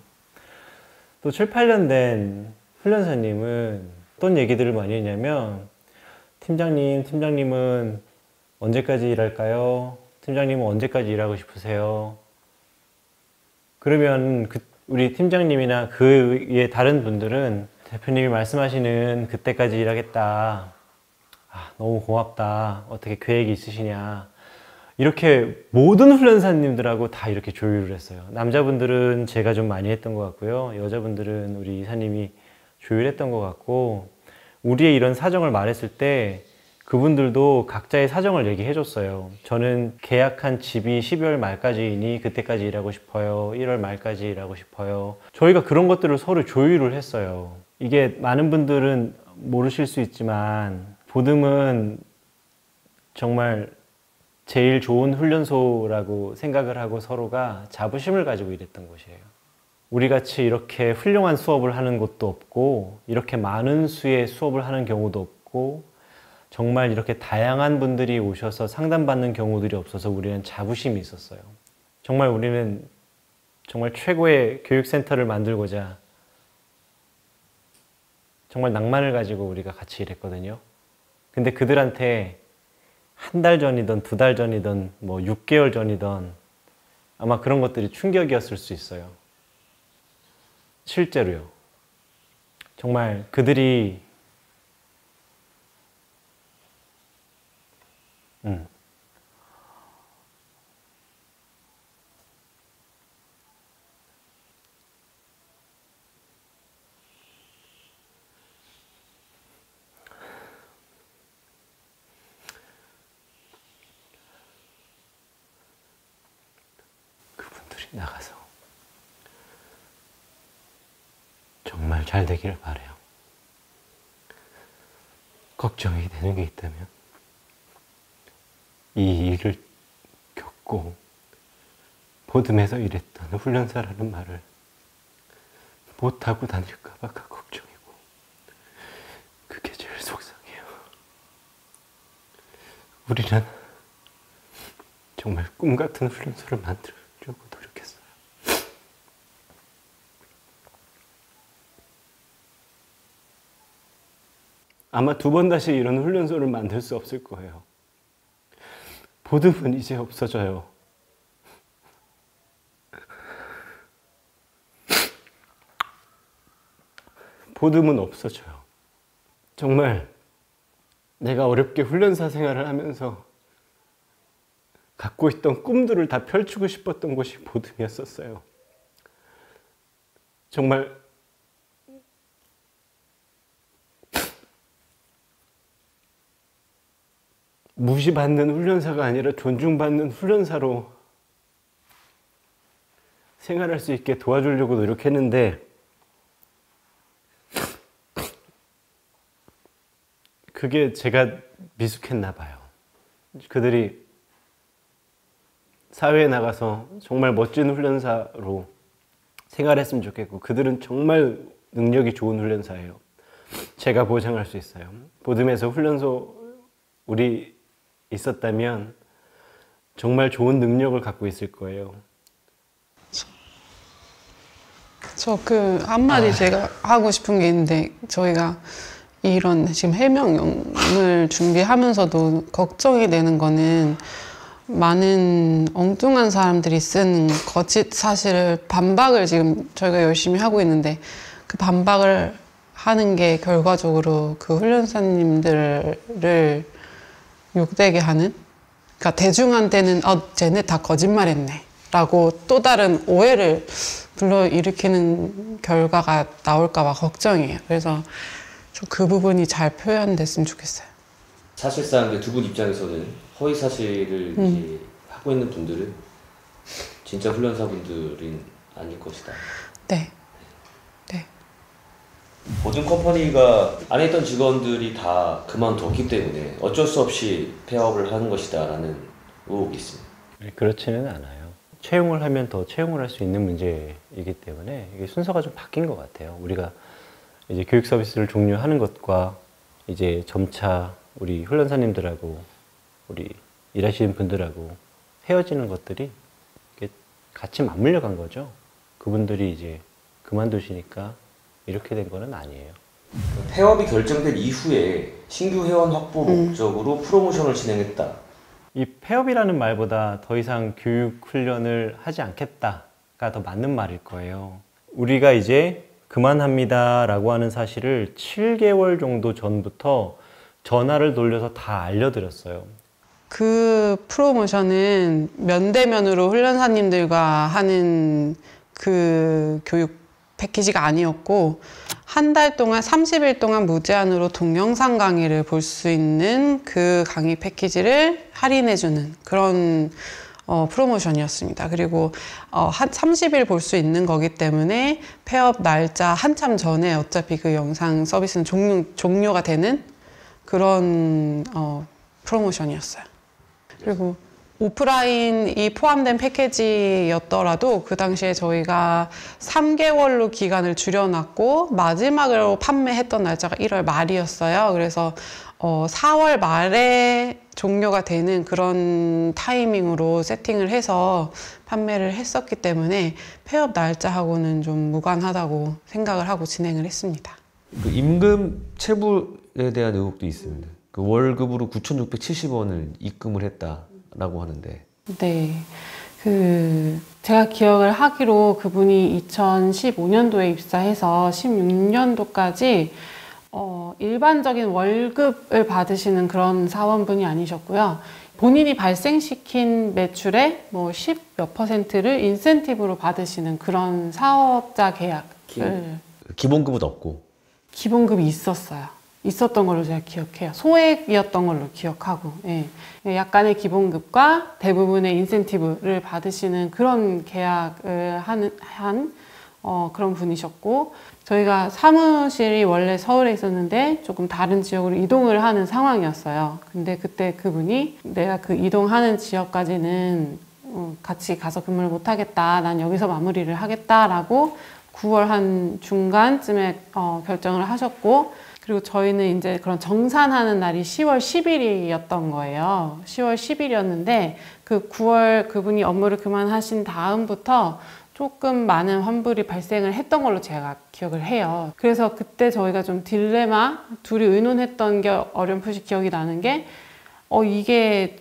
또 7, 8년 된 훈련사님은 어떤 얘기들을 많이 했냐면, 팀장님은 언제까지 일할까요? 팀장님은 언제까지 일하고 싶으세요? 그러면 우리 팀장님이나 그 위에 다른 분들은 대표님이 말씀하시는 그때까지 일하겠다. 너무 고맙다. 어떻게 계획이 있으시냐. 이렇게 모든 훈련사님들하고 다 이렇게 조율을 했어요. 남자분들은 제가 좀 많이 했던 것 같고요. 여자분들은 우리 이사님이 조율했던 것 같고, 우리의 이런 사정을 말했을 때 그분들도 각자의 사정을 얘기해 줬어요. 저는 계약한 집이 12월 말까지이니 그때까지 일하고 싶어요. 1월 말까지 일하고 싶어요. 저희가 그런 것들을 서로 조율을 했어요. 이게 많은 분들은 모르실 수 있지만 보듬은 정말 제일 좋은 훈련소라고 생각을 하고 서로가 자부심을 가지고 일했던 곳이에요. 우리같이 이렇게 훌륭한 수업을 하는 곳도 없고, 이렇게 많은 수의 수업을 하는 경우도 없고, 정말 이렇게 다양한 분들이 오셔서 상담받는 경우들이 없어서 우리는 자부심이 있었어요. 정말 우리는 정말 최고의 교육센터를 만들고자 정말 낭만을 가지고 우리가 같이 일했거든요. 근데 그들한테 한 달 전이든 2달 전이든 6개월 전이든 아마 그런 것들이 충격이었을 수 있어요. 실제로요. 정말 그들이 그분들이 나가서 잘 되기를 바라요. 걱정이 되는 게 있다면 이 일을 겪고 보듬에서 일했던 훈련사라는 말을 못하고 다닐까 봐 걱정이고, 그게 제일 속상해요. 우리는 정말 꿈 같은 훈련소를 만들려고 노력했어요. 아마 2번 다시 이런 훈련소를 만들 수 없을 거예요. 보듬은 이제 없어져요. 보듬은 없어져요. 정말 내가 어렵게 훈련사 생활을 하면서 갖고 있던 꿈들을 다 펼치고 싶었던 곳이 보듬이었었어요. 정말 무시받는 훈련사가 아니라 존중받는 훈련사로 생활할 수 있게 도와주려고 노력했는데, 그게 제가 미숙했나 봐요. 그들이 사회에 나가서 정말 멋진 훈련사로 생활했으면 좋겠고, 그들은 정말 능력이 좋은 훈련사예요. 제가 보장할 수 있어요. 보듬에서 훈련소 우리 있었다면 정말 좋은 능력을 갖고 있을 거예요. 저 한마디 제가 하고 싶은 게 있는데, 저희가 이런 지금 해명을 준비하면서도 걱정이 되는 거는, 많은 엉뚱한 사람들이 쓴 거짓 사실을, 반박을 지금 저희가 열심히 하고 있는데, 그 반박을 하는 게 결과적으로 그 훈련사님들을 욕되게 하는, 그러니까 대중한테는 쟤네 다 거짓말했네 라고 또 다른 오해를 불러일으키는 결과가 나올까 봐 걱정이에요. 그래서 그 부분이 잘 표현됐으면 좋겠어요. 사실상 2분 입장에서는 허위 사실을 이제 하고 있는 분들은 진짜 훈련사분들은 아닐 것이다. 네. 네. 모든 컴퍼니가 안에 있던 직원들이 다 그만뒀기 때문에 어쩔 수 없이 폐업을 하는 것이다 라는 의혹이 있습니다. 그렇지는 않아요. 채용을 하면 더 채용을 할 수 있는 문제이기 때문에 이게 순서가 좀 바뀐 것 같아요. 우리가 이제 교육 서비스를 종료하는 것과 이제 점차 우리 훈련사님들하고 우리 일하시는 분들하고 헤어지는 것들이 같이 맞물려 간 거죠. 그분들이 이제 그만두시니까 이렇게 된 거는 아니에요. 폐업이 결정된 이후에 신규 회원 확보 목적으로 프로모션을 진행했다. 이 폐업이라는 말보다 더 이상 교육 훈련을 하지 않겠다가 더 맞는 말일 거예요. 우리가 이제 그만합니다 라고 하는 사실을 7개월 정도 전부터 전화를 돌려서 다 알려드렸어요. 그 프로모션은 면대면으로 훈련사님들과 하는 그 교육 패키지가 아니었고, 한 달 동안 30일 동안 무제한으로 동영상 강의를 볼 수 있는 그 강의 패키지를 할인해주는 그런 프로모션이었습니다. 그리고 한 30일 볼 수 있는 거기 때문에 폐업 날짜 한참 전에 어차피 그 영상 서비스는 종료가 되는 그런 프로모션이었어요. 그리고 오프라인이 포함된 패키지였더라도 그 당시에 저희가 3개월로 기간을 줄여놨고 마지막으로 판매했던 날짜가 1월 말이었어요. 그래서 4월 말에 종료가 되는 그런 타이밍으로 세팅을 해서 판매를 했었기 때문에 폐업 날짜하고는 좀 무관하다고 생각을 하고 진행을 했습니다. 그 임금 체불에 대한 의혹도 있습니다. 그 월급으로 9,670원을 입금을 했다라고 하는데. 네. 제가 기억을 하기로 그분이 2015년도에 입사해서 16년도까지 일반적인 월급을 받으시는 그런 사원분이 아니셨고요. 본인이 발생시킨 매출의 뭐 10몇 %를 인센티브로 받으시는 그런 사업자 계약을. 기본급은 없고. 기본급이 있었던 걸로 제가 기억해요. 소액이었던 걸로 기억하고, 예. 약간의 기본급과 대부분의 인센티브를 받으시는 그런 계약을 한 그런 분이셨고, 저희가 사무실이 원래 서울에 있었는데 조금 다른 지역으로 이동을 하는 상황이었어요. 근데 그때 그분이 내가 그 이동하는 지역까지는 같이 가서 근무를 못 하겠다. 난 여기서 마무리를 하겠다라고 9월 한 중간쯤에 결정을 하셨고, 그리고 저희는 이제 그런 정산하는 날이 10월 10일이었던 거예요. 10월 10일이었는데 그 9월 그분이 업무를 그만하신 다음부터 조금 많은 환불이 발생을 했던 걸로 제가 기억을 해요. 그래서 그때 저희가 좀 딜레마, 둘이 의논했던 게 어렴풋이 기억이 나는 게 이게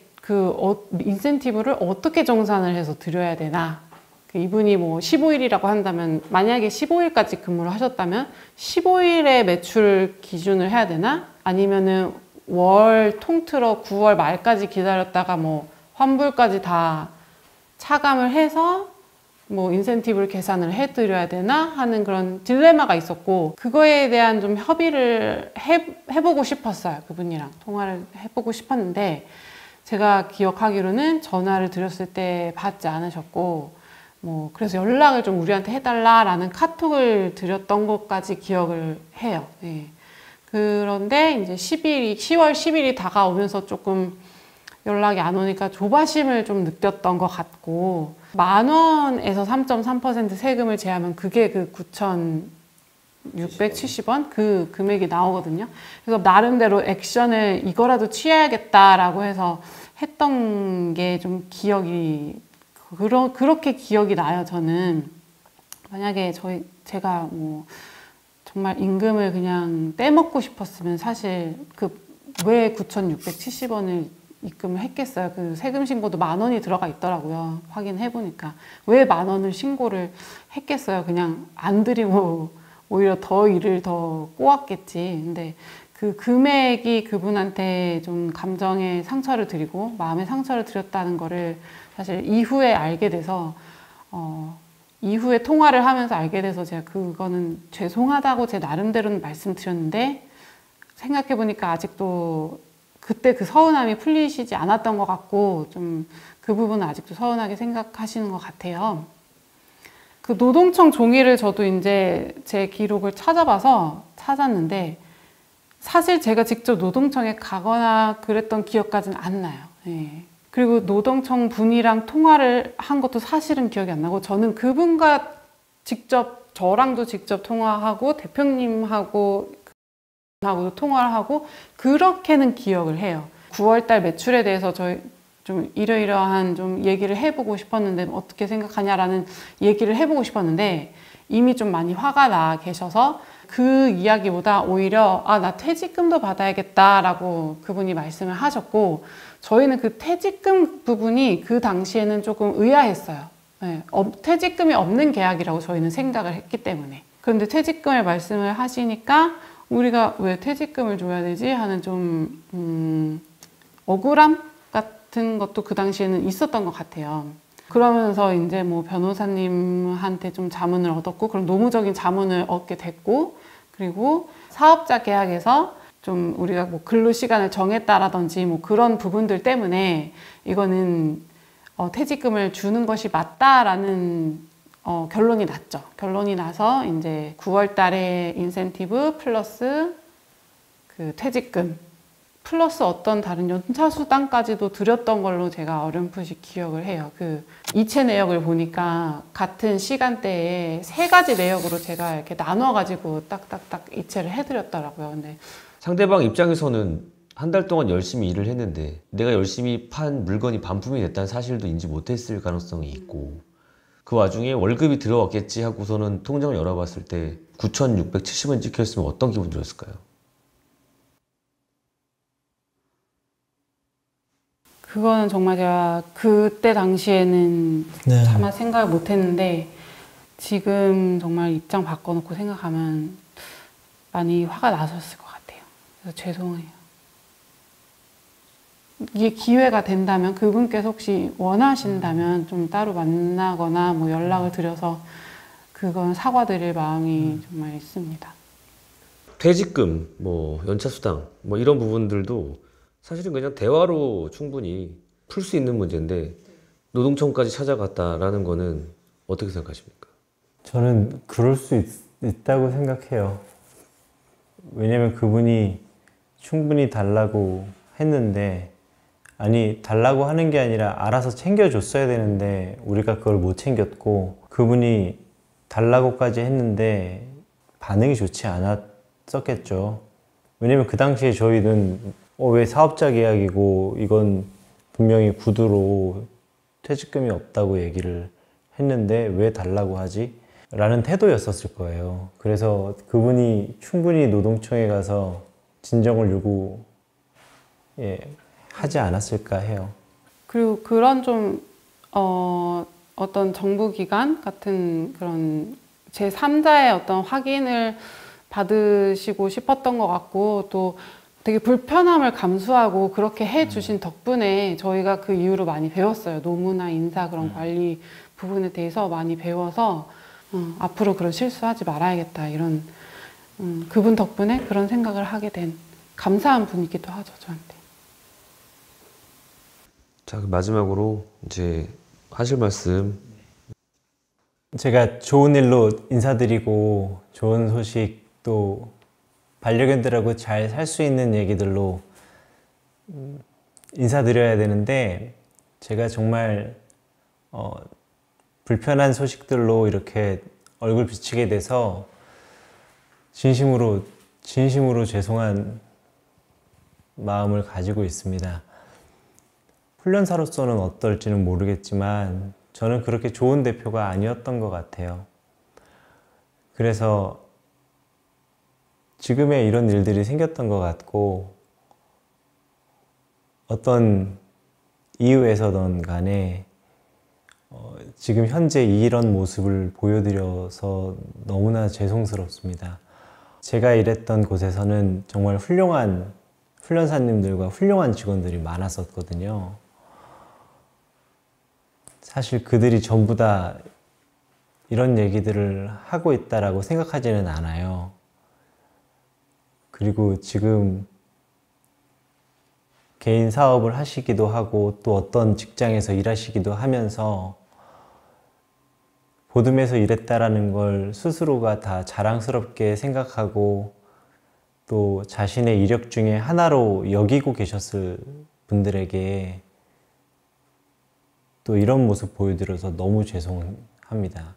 인센티브를 어떻게 정산을 해서 드려야 되나. 이분이 뭐 15일이라고 한다면 만약에 15일까지 근무를 하셨다면 15일의 매출 기준을 해야 되나? 아니면은 월 통틀어 9월 말까지 기다렸다가 뭐 환불까지 다 차감을 해서 뭐 인센티브를 계산을 해드려야 되나 하는 그런 딜레마가 있었고, 그거에 대한 좀 협의를 해보고 싶었어요. 그분이랑 통화를 해보고 싶었는데 제가 기억하기로는 전화를 드렸을 때 받지 않으셨고, 뭐 그래서 연락을 좀 우리한테 해달라라는 카톡을 드렸던 것까지 기억을 해요. 네. 그런데 이제 10월 10일이 다가오면서 조금 연락이 안 오니까 조바심을 좀 느꼈던 것 같고, 10,000원에서 3.3% 세금을 제하면 그게 그 9,670원 그 금액이 나오거든요. 그래서 나름대로 액션을 이거라도 취해야겠다라고 해서 했던 게 좀 기억이 그렇게 기억이 나요. 저는 만약에 제가 뭐 정말 임금을 그냥 떼먹고 싶었으면 사실 왜 9,670원을 입금을 했겠어요. 그 세금 신고도 10,000원이 들어가 있더라고요. 확인해 보니까 왜 10,000원을 신고를 했겠어요. 그냥 안 드리고 오히려 더 일을 더 꼬았겠지. 근데 그 금액이 그분한테 좀 감정에 상처를 드리고 마음에 상처를 드렸다는 거를 사실 이후에 알게 돼서 이후에 통화를 하면서 알게 돼서 제가 그거는 죄송하다고 제 나름대로는 말씀드렸는데, 생각해보니까 아직도 그때 그 서운함이 풀리시지 않았던 것 같고, 좀 그 부분은 아직도 서운하게 생각하시는 것 같아요. 그 노동청 종이를 저도 이제 제 기록을 찾았는데 사실 제가 직접 노동청에 가거나 그랬던 기억까지는 안 나요. 네. 그리고 노동청 분이랑 통화를 한 것도 사실은 기억이 안 나고, 저는 그분과 저랑도 직접 통화하고 대표님하고도 통화를 하고 그렇게는 기억을 해요. 9월달 매출에 대해서 저희 좀 이러이러한 좀 얘기를 해보고 싶었는데 어떻게 생각하냐라는 얘기를 해보고 싶었는데 이미 좀 많이 화가 나 계셔서 그 이야기보다 오히려 나 퇴직금도 받아야겠다라고 그분이 말씀을 하셨고, 저희는 그 퇴직금 부분이 그 당시에는 조금 의아했어요. 네, 퇴직금이 없는 계약이라고 저희는 생각을 했기 때문에. 그런데 퇴직금을 말씀을 하시니까 우리가 왜 퇴직금을 줘야 되지 하는 좀 억울함 같은 것도 그 당시에는 있었던 것 같아요. 그러면서 이제 뭐 변호사님한테 좀 자문을 얻었고, 그럼 노무적인 자문을 얻게 됐고, 그리고 사업자 계약에서 좀 우리가 뭐 근로 시간을 정했다라든지 뭐 그런 부분들 때문에 이거는 퇴직금을 주는 것이 맞다라는 결론이 났죠. 결론이 나서 이제 9월 달에 인센티브 플러스 그 퇴직금 플러스 어떤 다른 연차 수당까지도 드렸던 걸로 제가 어렴풋이 기억을 해요. 그 이체 내역을 보니까 같은 시간대에 3가지 내역으로 제가 이렇게 나눠가지고 딱딱딱 이체를 해드렸더라고요. 근데 상대방 입장에서는 한 달 동안 열심히 일을 했는데 내가 열심히 판 물건이 반품이 됐다는 사실도 인지 못했을 가능성이 있고, 그 와중에 월급이 들어왔겠지 하고서는 통장을 열어봤을 때 9,670원 찍혀있으면 어떤 기분 들었을까요? 그거는 정말 제가 그때 당시에는 차마 생각을 못 했는데, 지금 정말 입장 바꿔놓고 생각하면 많이 화가 나셨을 것 같아요. 그래서 죄송해요. 이게 기회가 된다면, 그분께서 혹시 원하신다면 좀 따로 만나거나 뭐 연락을 드려서 그건 사과드릴 마음이 정말 있습니다. 퇴직금, 뭐 연차수당, 뭐 이런 부분들도 사실은 그냥 대화로 충분히 풀 수 있는 문제인데 노동청까지 찾아갔다라는 거는 어떻게 생각하십니까? 저는 그럴 수 있다고 생각해요. 왜냐면 그분이 충분히 달라고 했는데, 아니, 달라고 하는 게 아니라 알아서 챙겨줬어야 되는데 우리가 그걸 못 챙겼고, 그분이 달라고까지 했는데 반응이 좋지 않았었겠죠. 왜냐면 그 당시에 저희는 왜 사업자 계약이고 이건 분명히 구두로 퇴직금이 없다고 얘기를 했는데 왜 달라고 하지? 라는 태도였었을 거예요. 그래서 그분이 충분히 노동청에 가서 진정을 하지 않았을까 해요. 그리고 그런 좀 어떤 정부기관 같은 그런 제3자의 어떤 확인을 받으시고 싶었던 것 같고, 또 되게 불편함을 감수하고 그렇게 해주신 덕분에 저희가 그 이후로 많이 배웠어요. 노무나 인사 그런 관리 부분에 대해서 많이 배워서 앞으로 그런 실수하지 말아야겠다, 이런 그분 덕분에 그런 생각을 하게 된 감사한 분이기도 하죠, 저한테. 자, 그럼 마지막으로 이제 하실 말씀. 제가 좋은 일로 인사드리고 좋은 소식, 또 반려견들하고 잘 살 수 있는 얘기들로 인사드려야 되는데, 제가 정말 불편한 소식들로 이렇게 얼굴 비치게 돼서 진심으로 죄송한 마음을 가지고 있습니다. 훈련사로서는 어떨지는 모르겠지만 저는 그렇게 좋은 대표가 아니었던 것 같아요. 그래서 지금의 이런 일들이 생겼던 것 같고, 어떤 이유에서든 간에 지금 현재 이런 모습을 보여드려서 너무나 죄송스럽습니다. 제가 일했던 곳에서는 정말 훌륭한 훈련사님들과 훌륭한 직원들이 많았었거든요. 사실 그들이 전부 다 이런 얘기들을 하고 있다라고 생각하지는 않아요. 그리고 지금 개인 사업을 하시기도 하고 또 어떤 직장에서 일하시기도 하면서 보듬에서 일했다라는 걸 스스로가 다 자랑스럽게 생각하고 또 자신의 이력 중에 하나로 여기고 계셨을 분들에게 또 이런 모습 보여드려서 너무 죄송합니다.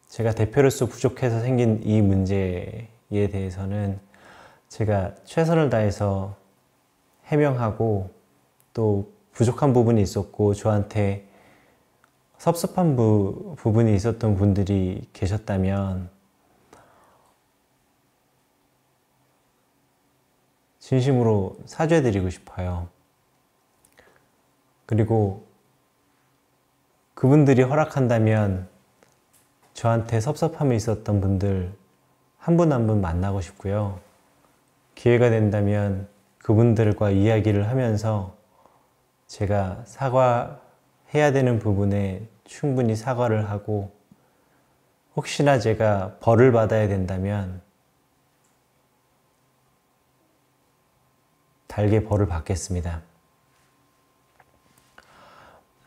제가 대표로서 부족해서 생긴 이 문제에 대해서는 제가 최선을 다해서 해명하고, 또 부족한 부분이 있었고 저한테 섭섭한 부분이 있었던 분들이 계셨다면 진심으로 사죄드리고 싶어요. 그리고 그분들이 허락한다면 저한테 섭섭함이 있었던 분들 한 분 한 분 만나고 싶고요. 기회가 된다면 그분들과 이야기를 하면서 제가 사과해야 되는 부분에 충분히 사과를 하고, 혹시나 제가 벌을 받아야 된다면 달게 벌을 받겠습니다.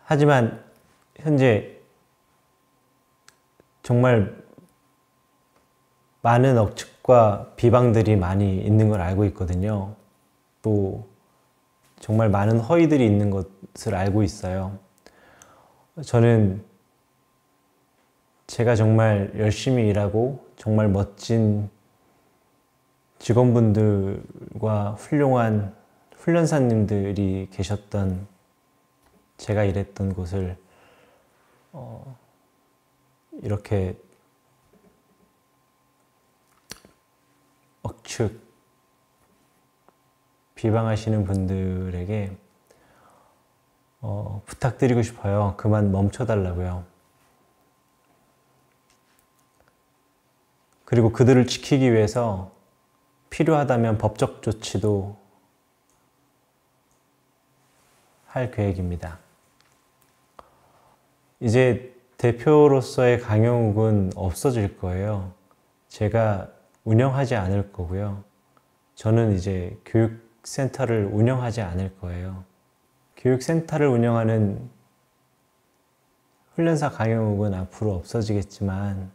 하지만 현재 정말 많은 억측과 비방들이 많이 있는 걸 알고 있거든요. 또 정말 많은 허위들이 있는 것을 알고 있어요. 저는 제가 정말 열심히 일하고 정말 멋진 직원분들과 훌륭한 훈련사님들이 계셨던 제가 일했던 곳을 이렇게 억측, 비방하시는 분들에게 부탁드리고 싶어요. 그만 멈춰달라고요. 그리고 그들을 지키기 위해서 필요하다면 법적 조치도 할 계획입니다. 이제 대표로서의 강영욱은 없어질 거예요. 제가 운영하지 않을 거고요. 저는 이제 교육센터를 운영하지 않을 거예요. 교육센터를 운영하는 훈련사 강영욱은 앞으로 없어지겠지만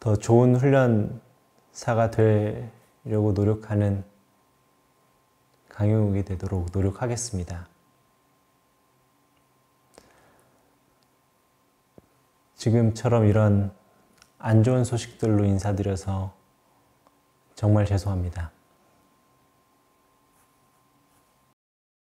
더 좋은 훈련사가 되려고 노력하는 강영욱이 되도록 노력하겠습니다. 지금처럼 이런 안 좋은 소식들로 인사드려서 정말 죄송합니다.